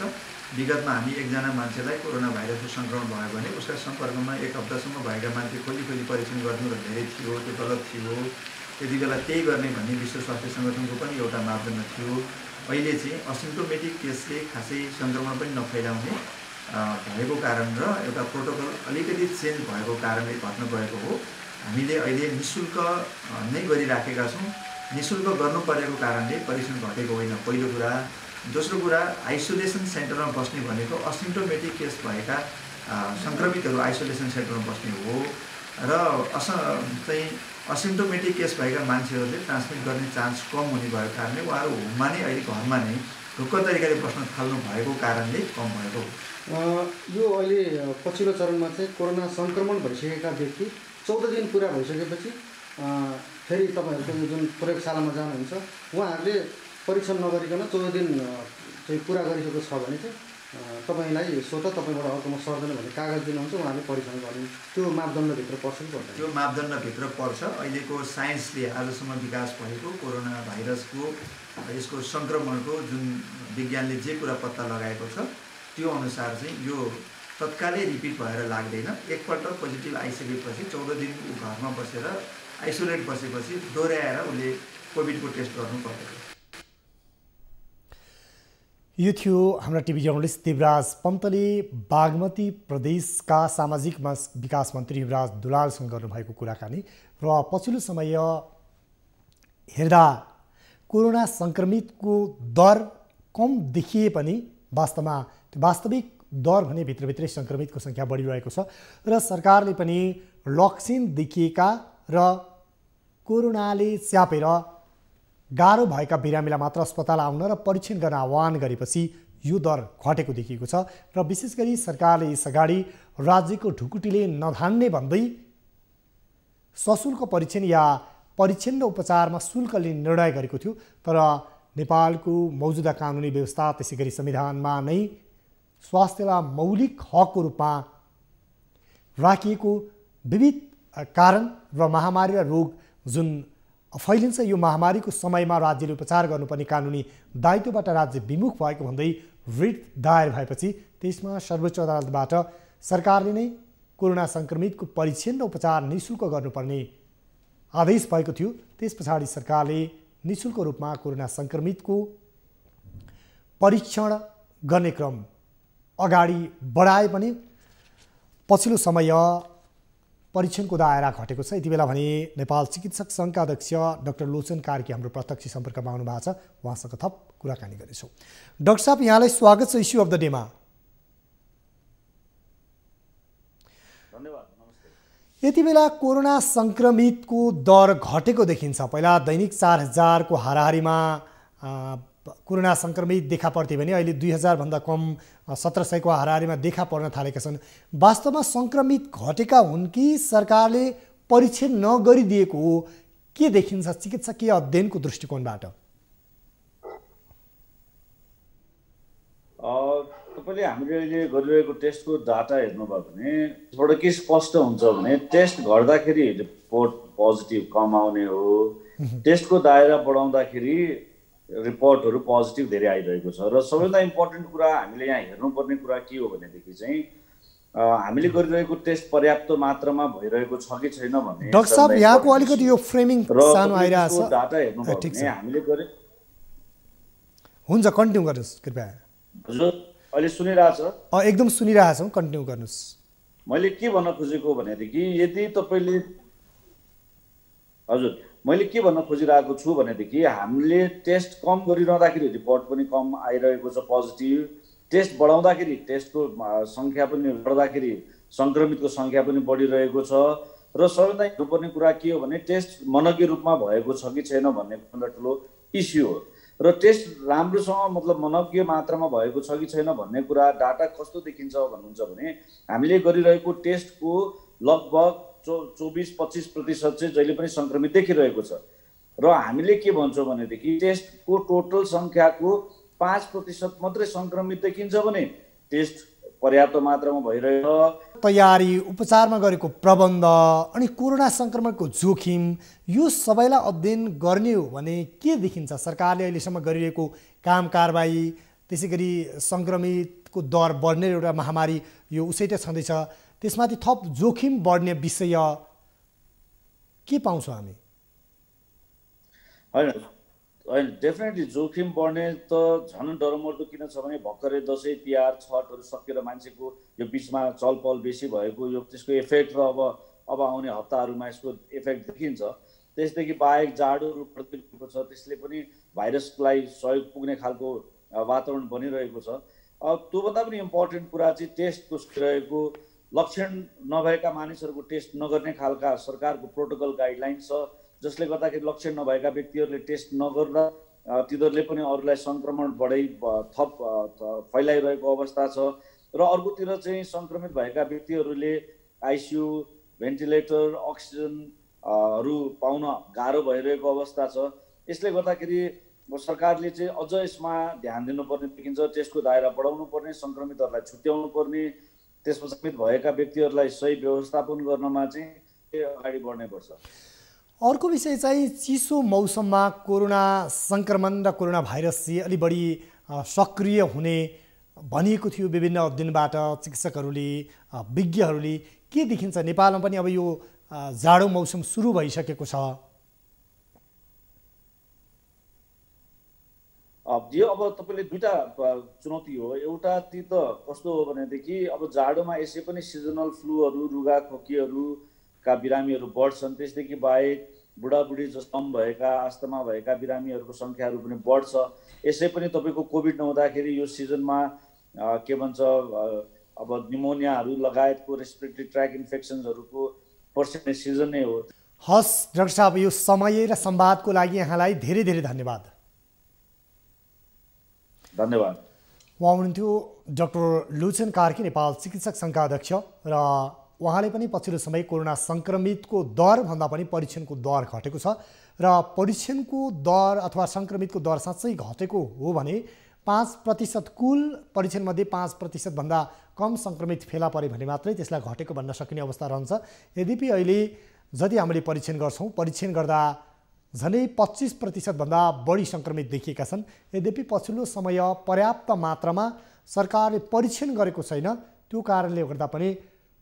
विगतमा हामी एकजना मान्छेलाई कोरोना भाइरसको सङ्क्रमण भयो भने उसका सम्पर्कमा 1 हप्तासम्म भएका मान्छे खोली परीक्षण गर्नु र धेरै थियो, त्यो गलत थियो। त्यति बेला त्यही गर्ने भन्ने विश्व स्वास्थ्य सङ्गठनको पनि एउटा मापदण्ड थियो। अहिले चाहिँ असिम्प्टोमेटिक केसले खासै सङ्क्रमण पनि नफैलाउने भएको कारण र एउटा प्रोटोकल अलिकति चेन्ज भएको कारणले घट्न गएको हो। हामीले अहिले निःशुल्क नै गरिराखेका छौँ। निःशुल्क गर्नु परेको कारणले परीक्षण घटेको होइन, पहिलो कुरा। दोस्रो कुरा, आइसोलेसन सेन्टरमा बस्ने भनेको असिम्प्टोमेटिक केस भएका सङ्क्रमितहरू आइसोलेसन सेन्टरमा बस्ने हो र चाहिँ असिम्टोमेटिक केस भएका मान्छेहरूले ट्रान्समिट गर्ने चान्स कम हुने भएको कारणले उहाँहरू होममा नै अहिले घरमा नै ढुक्क तरिकाले बस्न थाल्नु भएको कारणले कम भएको हो। यो अहिले पछिल्लो चरणमा चाहिँ कोरोना सङ्क्रमण भइसकेका व्यक्ति 14 दिन पुरा भइसकेपछि फेरि तपाईँहरूको जुन प्रयोगशालामा जानुहुन्छ उहाँहरूले परीक्षण नगरिकन 14 दिन चाहिँ पुरा गरिसकेको छ भने चाहिँ तपाईँलाई स्वतः तपाईँबाट अर्कोमा सर्दैन भने कागज दिनुहुन्छ, उहाँले परीक्षण गर्ने त्यो मापदण्डभित्र पर्छ कि पर्दैन? त्यो मापदण्डभित्र पर्छ। अहिलेको साइन्सले आजसम्म विकास भएको कोरोना भाइरसको यसको सङ्क्रमणको जुन विज्ञानले जे कुरा पत्ता लगाएको छ त्यो अनुसार चाहिँ यो तत्कालै रिपिट भएर लाग्दैन। एकपल्ट पोजिटिभ आइसकेपछि 14 दिन घरमा बसेर आइसोलेट बसेपछि दोहोऱ्याएर उसले कोभिडको टेस्ट गर्नु पर्दैन। यो थियो हाम्रा टिभी जर्नलिस्ट देवराज पन्तले बागमती प्रदेशका सामाजिक विकास मन्त्री युवराज दुलालसँग गर्नुभएको कुराकानी। र पछिल्लो समय हेर्दा कोरोना सङ्क्रमितको दर कम देखिए पनि वास्तवमा त्यो वास्तविक दर भने भित्रभित्रै सङ्क्रमितको सङ्ख्या बढिरहेको छ र सरकारले पनि लक्षण देखिएका र कोरोनाले च्यापेर गाह्रो भएका बिरामीलाई मात्र अस्पताल आउन र परीक्षण गर्न आह्वान गरेपछि यो दर घटेको देखिएको छ। र विशेष गरी सरकारले यसअगाडि राज्यको ढुकुटीले नधान्ने भन्दै सशुल्क परीक्षण या परीक्षण र उपचारमा शुल्क लिने निर्णय गरेको थियो। तर नेपालको मौजुदा कानुनी व्यवस्था त्यसै गरी संविधानमा नै स्वास्थ्यलाई मौलिक हकको रूपमा राखिएको विविध कारण र महामारी र रोग जुन फैलिन्छ यो महामारीको समयमा राज्यले उपचार गर्नुपर्ने कानुनी दायित्वबाट राज्य विमुख भएको भन्दै रिट दायर भएपछि त्यसमा सर्वोच्च अदालतबाट सरकारले नै कोरोना सङ्क्रमितको परीक्षण र उपचार निःशुल्क गर्नुपर्ने आदेश भएको थियो। त्यस पछाडि सरकारले निःशुल्क रूपमा कोरोना सङ्क्रमितको परीक्षण गर्ने क्रम अगाडि बढाए पनि पछिल्लो समय परीक्षणको दायरा घटेको छ। यति बेला भने नेपाल चिकित्सक सङ्घका अध्यक्ष डाक्टर लोचन कार्की हाम्रो प्रत्यक्ष सम्पर्कमा आउनु भएको छ, उहाँसँग थप कुराकानी गर्नेछौँ। डाक्टर साहब, यहाँलाई स्वागत छ इस्यु अफ द डेमा। धन्यवाद, नमस्ते। यति बेला कोरोना सङ्क्रमितको दर घटेको देखिन्छ। पहिला दैनिक 4000 को हाराहारीमा कोरोना सङ्क्रमित देखा पर्थे भने अहिले 2000 भन्दा कम 1700 को हाराहारीमा देखा पर्न थालेका छन्। वास्तवमा सङ्क्रमित घटेका हुन् कि सरकारले परीक्षण नगरिदिएको हो, के देखिन्छ चिकित्सकीय अध्ययनको दृष्टिकोणबाट? तपाईँले हामीले अहिले गरिरहेको टेस्टको डाटा हेर्नुभयो भने यसबाट के स्पष्ट हुन्छ भने टेस्ट गर्दाखेरि रिपोर्ट पोजिटिभ कम आउने हो, टेस्टको दायरा बढाउँदाखेरि रिपोर्टहरू पोजिटिभ धेरै आइरहेको छ। र सबैभन्दा इम्पोर्टेन्ट कुरा हामीले यहाँ हेर्नुपर्ने कुरा के हो भनेदेखि चाहिँ हामीले गरिरहेको टेस्ट पर्याप्त मात्रामा भइरहेको छ कि छैन भन्ने। डाक्टर साहब, यहाँको अलिकति यो फ्रेमिङ सानो आइरहेछ। डाटा हेर्नुभयो भने हामीले गरे हुन्छ, कन्टिन्यू गर्नुहोस् कृपया। हजुर, अहिले सुनिरहेछ? एकदम सुनिरहेछौँ, कन्टिन्यू गर्नुहोस्। मैले के भन्न खोजेको भनेदेखि यदि तपाईँले हजुर मैले के भन्न खोजिरहेको छु भनेदेखि हामीले टेस्ट कम गरिरहँदाखेरि रिपोर्ट पनि कम आइरहेको छ पोजिटिभ, टेस्ट बढाउँदाखेरि टेस्टको सङ्ख्या पनि बढ्दाखेरि सङ्क्रमितको सङ्ख्या पनि बढिरहेको छ। र सबैभन्दा हेर्नुपर्ने कुरा के हो भने टेस्ट मनकी रूपमा भएको छ कि छैन भन्ने भन्दा ठुलो इस्यु हो। र टेस्ट राम्रोसँग मतलब मनकीय मात्रामा भएको छ कि छैन भन्ने कुरा डाटा कस्तो देखिन्छ भन्नुहुन्छ भने हामीले गरिरहेको टेस्टको लगभग 24-25% चाहिँ जहिले पनि सङ्क्रमित देखिरहेको छ। र हामीले के भन्छौँ भनेदेखि टेस्टको टोटल सङ्ख्याको 5% मात्रै सङ्क्रमित देखिन्छ भने टेस्ट पर्याप्त मात्रामा भइरहेको। तयारी, उपचारमा गरेको प्रबन्ध अनि कोरोना सङ्क्रमणको जोखिम यो सबैलाई अध्ययन गर्ने हो भने के देखिन्छ? सरकारले अहिलेसम्म गरिरहेको काम कारबाही, त्यसै गरी सङ्क्रमितको दर बढ्ने एउटा महामारी यो उसैटा छँदैछ, त्यसमाथि थप जोखिम बढ्ने विषय के पाउँछौँ हामी? होइन, डेफिनेटली जोखिम बढ्ने त झन् डरमर्दो किन छ भने भर्खरै दसैँ तिहार छठहरू सकेर मान्छेको यो बिचमा चलपल बेसी भएको यो त्यसको इफेक्ट र अब आउने हप्ताहरूमा यसको इफेक्ट देखिन्छ। त्यसदेखि बाहेक जाडोहरू बढिरहेको छ, त्यसले पनि भाइरसलाई सहयोग पुग्ने खालको वातावरण बनिरहेको छ। त्योभन्दा पनि इम्पोर्टेन्ट कुरा चाहिँ टेस्टको रहेको लक्षण नभएका मानिसहरूको टेस्ट नगर्ने खालका सरकारको प्रोटोकल गाइडलाइन छ, जसले गर्दाखेरि लक्षण नभएका व्यक्तिहरूले टेस्ट नगर्दा तिनीहरूले पनि अरूलाई सङ्क्रमण बढै थप फैलाइरहेको अवस्था छ। र अर्कोतिर चाहिँ सङ्क्रमित भएका व्यक्तिहरूले आइसियु, भेन्टिलेटर, अक्सिजनहरू पाउन गाह्रो भइरहेको अवस्था छ। यसले गर्दाखेरि सरकारले चाहिँ अझ यसमा ध्यान दिनुपर्ने देखिन्छ। टेस्टको दायरा बढाउनु पर्ने, सङ्क्रमितहरूलाई छुट्याउनु पर्ने, त्यसमा सङ्क्रमित भएका व्यक्तिहरूलाई सही व्यवस्थापन गर्नमा चाहिँ अगाडि बढ्नुपर्छ। अर्को विषय चाहिँ चिसो मौसममा कोरोना सङ्क्रमण र कोरोना भाइरस चाहिँ अलि बढी सक्रिय हुने भनिएको थियो विभिन्न अध्ययनबाट। चिकित्सकहरूले, विज्ञहरूले के देखिन्छ नेपालमा पनि अब यो जाडो मौसम सुरु भइसकेको छ? अब तपाईँले दुईटा चुनौती हो। एउटा ती त कस्तो हो भनेदेखि अब जाडोमा यसै पनि सिजनल फ्लूहरू, रुगा खोकीहरूका बिरामीहरू बढ्छन्। त्यसदेखि बाहेक बुढाबुढी जस्तो कम भएका, आस्थमा भएका बिरामीहरूको सङ्ख्याहरू पनि बढ्छ। यसै पनि तपाईँको कोभिड नहुँदाखेरि यो सिजनमा के भन्छ अब निमोनियाहरू लगायतको रेस्पिरेटरी ट्र्याक इन्फेक्सन्सहरूको पर्सिने सिजन नै हो। हस् डाक्टर साहब, यो समय र संवादको लागि यहाँलाई धेरै धेरै धन्यवाद। धन्यवाद। उहाँ हुनुहुन्थ्यो डाक्टर लोचन कार्की, नेपाल चिकित्सक सङ्घका अध्यक्ष। र उहाँले पनि पछिल्लो समय कोरोना सङ्क्रमितको दरभन्दा पनि परीक्षणको दर घटेको छ र परीक्षणको दर अथवा सङ्क्रमितको दर साँच्चै घटेको हो भने 5% कुल परीक्षणमध्ये 5% भन्दा कम सङ्क्रमित फेला परे भने मात्रै त्यसलाई घटेको भन्न सकिने अवस्था रहन्छ। यद्यपि अहिले जति हामीले परीक्षण गर्छौँ, परीक्षण गर्दा झनै 25% भन्दा बढी सङ्क्रमित देखिएका छन्। यद्यपि पछिल्लो समय पर्याप्त मात्रामा सरकारले परीक्षण गरेको छैन, त्यो कारणले गर्दा पनि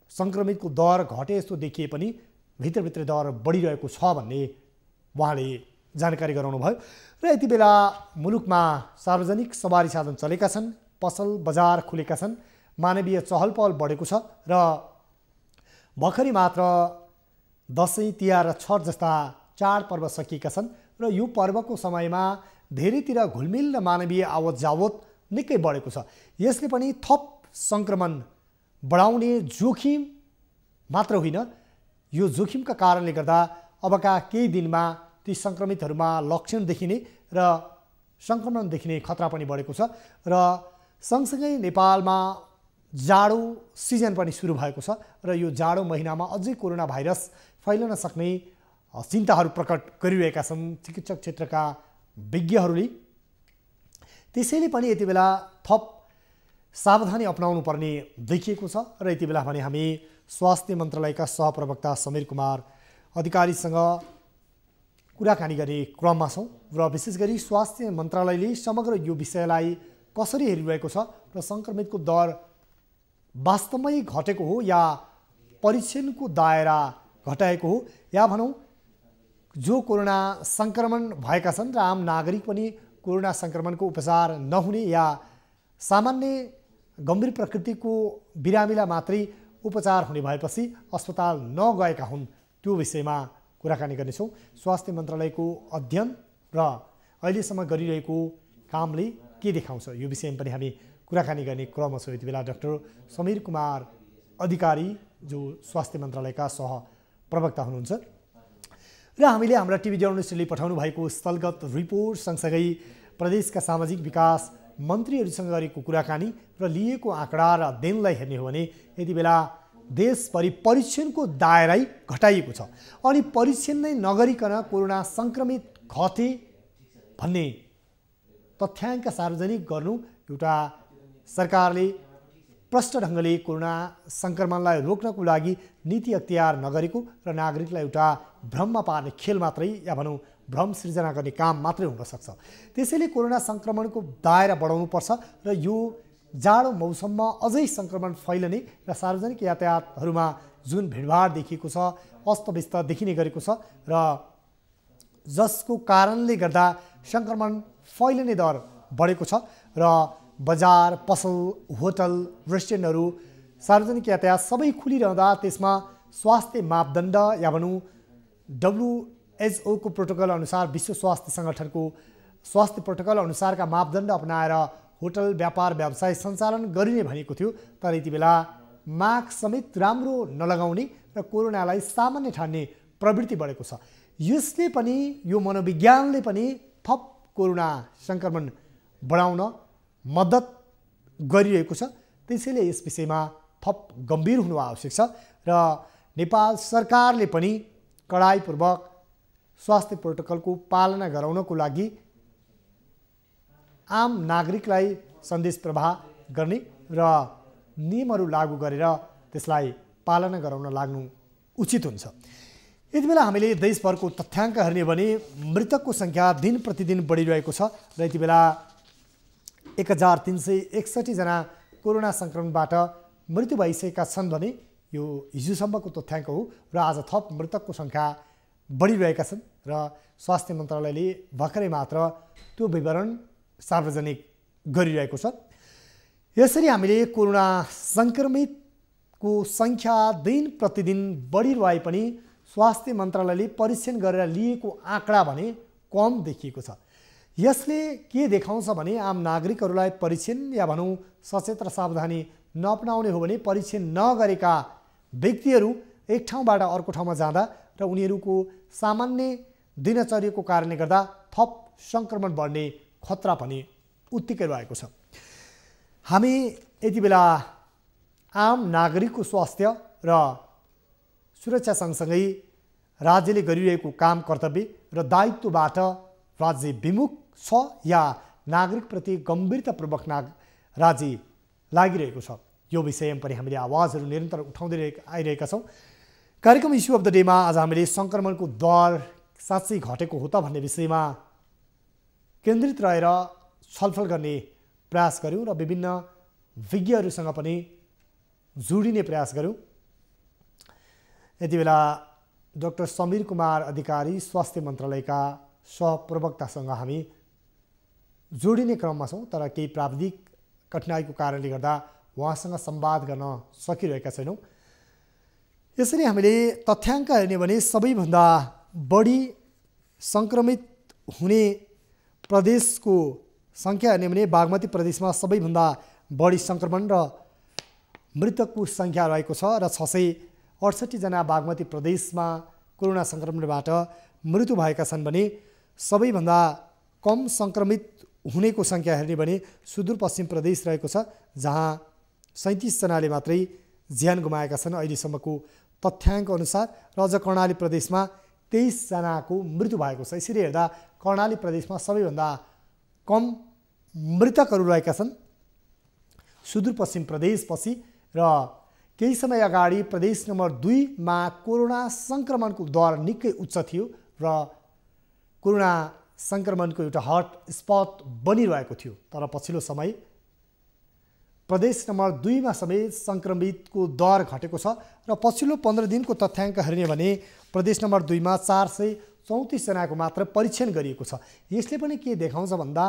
सङ्क्रमितको दर घटे जस्तो देखिए पनि भित्रभित्र दर बढिरहेको छ भन्ने उहाँले जानकारी गराउनु भयो। र यति बेला मुलुकमा सार्वजनिक सवारी साधन चलेका छन्, पसल बजार खुलेका छन्, मानवीय चहल पहल बढेको छ र भर्खरै मात्र दसैँ, तिहार र छठ जस्ता चाडपर्व सकिएका छन् र यो पर्वको समयमा धेरैतिर घुलमिल र मानवीय आवत जावत निकै बढेको छ। यसले पनि थप सङ्क्रमण बढाउने जोखिम मात्र होइन, यो जोखिमका कारणले गर्दा अबका केही दिनमा ती सङ्क्रमितहरूमा लक्षण देखिने र सङ्क्रमण देखिने खतरा पनि बढेको छ। र सँगसँगै नेपालमा जाडो सिजन पनि सुरु भएको छ र यो जाडो महिनामा अझै कोरोना भाइरस फैलन सक्ने चिन्ताहरू प्रकट गरिरहेका छन् चिकित्सक क्षेत्रका विज्ञहरूले। त्यसैले पनि यति बेला थप सावधानी अपनाउनु पर्ने देखिएको छ र यति बेला भने हामी स्वास्थ्य मन्त्रालयका सहप्रवक्ता समीर कुमार अधिकारीसँग कुराकानी गर्ने क्रममा छौँ र विशेष गरी स्वास्थ्य मन्त्रालयले समग्र यो विषयलाई कसरी हेरिरहेको छ र सङ्क्रमितको दर वास्तवमै घटेको हो या परीक्षणको दायरा घटाएको हो, या भनौँ जो कोरोना सङ्क्रमण भएका छन् र आम नागरिक पनि कोरोना सङ्क्रमणको उपचार नहुने या सामान्य गम्भीर प्रकृतिको बिरामीलाई मात्रै उपचार हुने भएपछि अस्पताल नगएका हुन्, त्यो विषयमा कुराकानी गर्नेछौँ। स्वास्थ्य मन्त्रालयको अध्ययन र अहिलेसम्म गरिरहेको कामले के देखाउँछ, यो विषयमा पनि हामी कुराकानी गर्ने क्रममा छौँ। यति बेला डाक्टर समीर कुमार अधिकारी जो स्वास्थ्य मन्त्रालयका सहप्रवक्ता हुनुहुन्छ र हामीले हाम्रा टिभी जर्नलिस्टले पठाउनु भएको स्थलगत रिपोर्ट सँगसँगै प्रदेशका सामाजिक विकास मन्त्रीहरूसँग गरेको कुराकानी र लिएको आँकडा र देनलाई हेर्ने हो भने यति बेला देशभरि परीक्षणको दायरै घटाइएको छ अनि परीक्षण नै नगरिकन कोरोना सङ्क्रमित घटे भन्ने तथ्याङ्क सार्वजनिक गर्नु एउटा सरकारले प्रष्ट ढङ्गले कोरोना सङ्क्रमणलाई रोक्नको लागि नीति अख्तियार नगरेको र नागरिकलाई एउटा भ्रममा पार्ने खेल मात्रै या भनौँ भ्रम सृजना गर्ने काम मात्रै हुनसक्छ। त्यसैले कोरोना सङ्क्रमणको दायरा बढाउनुपर्छ र यो जाडो मौसममा अझै सङ्क्रमण फैलने र सार्वजनिक यातायातहरूमा जुन भिडभाड देखिएको छ, अस्तव्यस्त देखिने गरेको छ र जसको कारणले गर्दा सङ्क्रमण फैलने दर बढेको छ र बजार, पसल, होटल, रेस्टुरेन्टहरू, सार्वजनिक यातायात सबै खुलिरहँदा त्यसमा स्वास्थ्य मापदण्ड या भनौँ WHO को प्रोटोकल अनुसार, विश्व स्वास्थ्य सङ्गठनको स्वास्थ्य प्रोटोकल अनुसारका मापदण्ड अपनाएर होटल, व्यापार, व्यवसाय सञ्चालन गरिने भनेको थियो। तर यति बेला मास्क समेत राम्रो नलगाउने र कोरोनालाई सामान्य ठान्ने प्रवृत्ति बढेको छ। यसले पनि यो मनोविज्ञानले पनि थप कोरोना सङ्क्रमण बढाउन मद्दत गरिरहेको छ। त्यसैले यस विषयमा थप गम्भीर हुनु आवश्यक छ र नेपाल सरकारले पनि कडाइपूर्वक स्वास्थ्य प्रोटोकलको पालना गराउनको लागि आम नागरिकलाई सन्देश प्रवाह गर्ने र नियमहरू लागू गरेर त्यसलाई पालना गराउन लाग्नु उचित हुन्छ। यति बेला हामीले देशभरको तथ्याङ्क हेर्ने भने मृतकको सङ्ख्या दिन प्रतिदिन बढिरहेको छ र यति बेला 1361 जना कोरोना सङ्क्रमणबाट मृत्यु भइसकेका छन् भने यो हिजोसम्मको तथ्याङ्क हो र आज थप मृतकको सङ्ख्या बढिरहेका छन् र स्वास्थ्य मन्त्रालयले भर्खरै मात्र त्यो विवरण सार्वजनिक गरिरहेको छ। यसरी हामीले कोरोना सङ्क्रमितको सङ्ख्या दिन प्रतिदिन बढिरहे पनि स्वास्थ्य मन्त्रालयले परीक्षण गरेर लिएको आँकडा भने कम देखिएको छ। यसले के देखाउँछ भने आम नागरिकहरूलाई परीक्षण या भनौँ सचेत र सावधानी नअपनाउने हो भने परीक्षण नगरेका व्यक्तिहरू एक ठाउँबाट अर्को ठाउँमा जाँदा र उनीहरूको सामान्य दिनचर्याको कारणले गर्दा थप सङ्क्रमण बढ्ने खतरा पनि उत्तिकै रहेको छ। हामी यति बेला आम नागरिकको स्वास्थ्य र सुरक्षा सँगसँगै राज्यले गरिरहेको काम कर्तव्य र दायित्वबाट राज्य विमुख छ या नागरिकप्रति गम्भीरतापूर्वक राज्य लागिरहेको छ, यो विषयमा पनि हामीले आवाजहरू निरन्तर उठाउँदै आइरहेका छौँ। कार्यक्रम इस्यु अफ द डेमा आज हामीले सङ्क्रमणको दर साँच्चै घटेको हो त भन्ने विषयमा केन्द्रित रहेर छलफल गर्ने प्रयास गऱ्यौँ र विभिन्न विज्ञहरूसँग पनि जोडिने प्रयास गऱ्यौँ। यति बेला डाक्टर समीर कुमार अधिकारी स्वास्थ्य मन्त्रालयका सहप्रवक्तासँग हामी जोडिने क्रममा छौँ, तर केही प्राविधिक कठिनाइको कारणले गर्दा उहाँसँग संवाद गर्न सकिरहेका छैनौँ। यसरी हामीले तथ्याङ्क हेर्ने भने सबैभन्दा बढी सङ्क्रमित हुने प्रदेशको सङ्ख्या हेर्ने भने बागमती प्रदेशमा सबैभन्दा बढी सङ्क्रमण र मृतकको सङ्ख्या रहेको छ र 668 जना बागमती प्रदेशमा कोरोना सङ्क्रमणबाट मृत्यु भएका छन् भने सबैभन्दा कम सङ्क्रमित हुनेको सङ्ख्या हेर्ने भने सुदूरपश्चिम प्रदेश रहेको छ, जहाँ 37 जनाले मात्रै ज्यान गुमाएका छन् अहिलेसम्मको तथ्याङ्क अनुसार, र अझ कर्णाली प्रदेशमा 23 जनाको मृत्यु भएको छ। यसरी हेर्दा कर्णाली प्रदेशमा सबैभन्दा कम मृतकहरू रहेका छन् सुदूरपश्चिम प्रदेशपछि, र केही समय अगाडि प्रदेश नम्बर 2 मा कोरोना सङ्क्रमणको दर निकै उच्च थियो र कोरोना सङ्क्रमणको एउटा हट स्पट बनिरहेको थियो। तर पछिल्लो समय प्रदेश नम्बर 2 मा समेत सङ्क्रमितको दर घटेको छ र पछिल्लो 15 दिनको तथ्याङ्क हेर्ने भने प्रदेश नम्बर 2 मा 434 जनाको मात्र परीक्षण गरिएको छ। यसले पनि के देखाउँछ भन्दा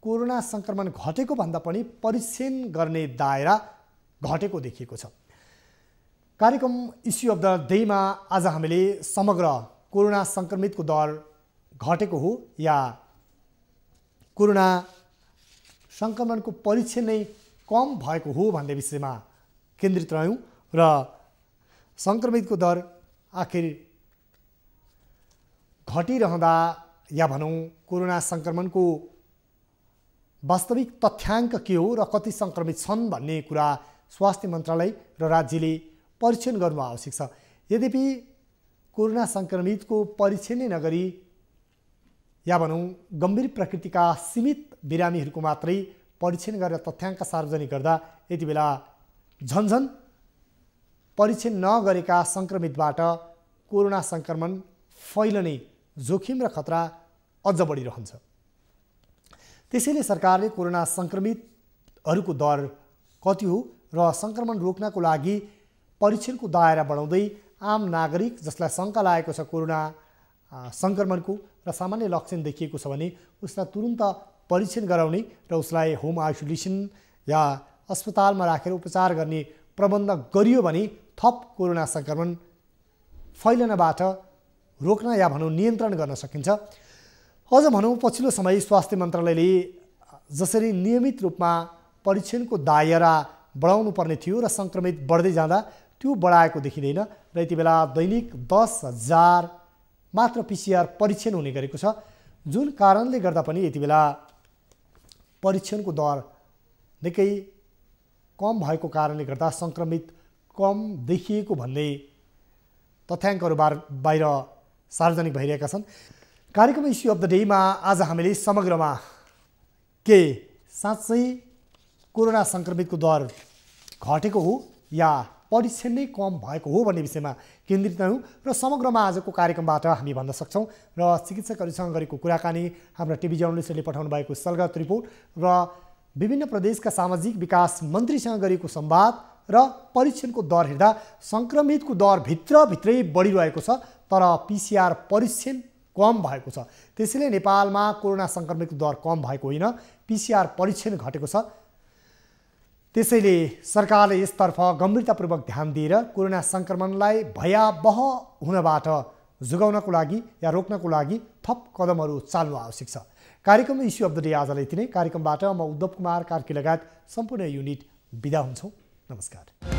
कोरोना सङ्क्रमण घटेको भन्दा पनि परीक्षण गर्ने दायरा घटेको देखिएको छ। कार्यक्रम इस्यु अफ द डेमा आज हामीले समग्र कोरोना सङ्क्रमितको दर घटेको हो या कोरोना सङ्क्रमणको परीक्षण नै कम भएको हो भन्ने विषयमा केन्द्रित रह्यौँ र सङ्क्रमितको दर आखिर घटिरहँदा या भनौँ कोरोना सङ्क्रमणको वास्तविक तथ्याङ्क के हो र कति सङ्क्रमित छन् भन्ने कुरा स्वास्थ्य मन्त्रालय र राज्यले परीक्षण गर्नु आवश्यक छ। यद्यपि कोरोना सङ्क्रमितको परीक्षण नै नगरी या भनौँ गम्भीर प्रकृतिका सीमित बिरामीहरूको मात्रै परीक्षण गरेर तथ्याङ्क सार्वजनिक गर्दा यति बेला झन्झन परीक्षण नगरेका सङ्क्रमितबाट कोरोना सङ्क्रमण फैलने जोखिम र खतरा अझ बढिरहन्छ। त्यसैले सरकारले कोरोना सङ्क्रमितहरूको दर कति हो र सङ्क्रमण रोक्नको लागि परीक्षणको दायरा बढाउँदै आम नागरिक जसलाई शङ्का लागेको छ कोरोना सङ्क्रमणको र सामान्य लक्षण देखिएको छ भने उसलाई तुरुन्त परीक्षण गराउने र उसलाई होम आइसोलेसन या अस्पतालमा राखेर उपचार गर्ने प्रबन्ध गरियो भने थप कोरोना सङ्क्रमण फैलनबाट रोक्न या भनौँ नियन्त्रण गर्न सकिन्छ। अझ भनौँ पछिल्लो समय स्वास्थ्य मन्त्रालयले जसरी नियमित रूपमा परीक्षणको दायरा बढाउनु पर्ने थियो र सङ्क्रमित बढ्दै जाँदा त्यो बढाएको देखिँदैन र यति बेला दैनिक 10,000 मात्र PCR परीक्षण हुने गरेको छ, जुन कारणले गर्दा पनि यति बेला परीक्षणको दर निकै कम भएको कारणले गर्दा सङ्क्रमित कम देखिएको भन्ने तथ्याङ्कहरू बाहिर सार्वजनिक भइरहेका छन्। कार्यक्रम इस्यु अफ द डेमा आज हामीले समग्रमा के साँच्चै कोरोना सङ्क्रमितको दर घटेको हो या परीक्षण नै कम भएको हो भन्ने विषयमा केन्द्रित हौँ र समग्रमा आजको कार्यक्रमबाट हामी भन्न सक्छौँ र चिकित्सकहरूसँग गरेको कुराकानी, हाम्रा टिभी जर्नलिस्टहरूले पठाउनु भएको स्थलगत रिपोर्ट र विभिन्न प्रदेशका सामाजिक विकास मन्त्रीसँग गरेको संवाद र परीक्षणको दर हेर्दा सङ्क्रमितको दर भित्रभित्रै बढिरहेको छ, तर PCR परीक्षण कम भएको छ। त्यसैले नेपालमा कोरोना सङ्क्रमितको दर कम भएको होइन, PCR परीक्षण घटेको छ। त्यसैले सरकारले यसतर्फ गम्भीरतापूर्वक ध्यान दिएर कोरोना सङ्क्रमणलाई भयावह हुनबाट जोगाउनको लागि या रोक्नको लागि थप कदमहरू चाल्नु आवश्यक छ। कार्यक्रम इस्यु अफ द डे आजलाई यति नै। कार्यक्रमबाट म उद्धव कुमार कार्की लगायत सम्पूर्ण युनिट बिदा हुन्छौँ। नमस्कार।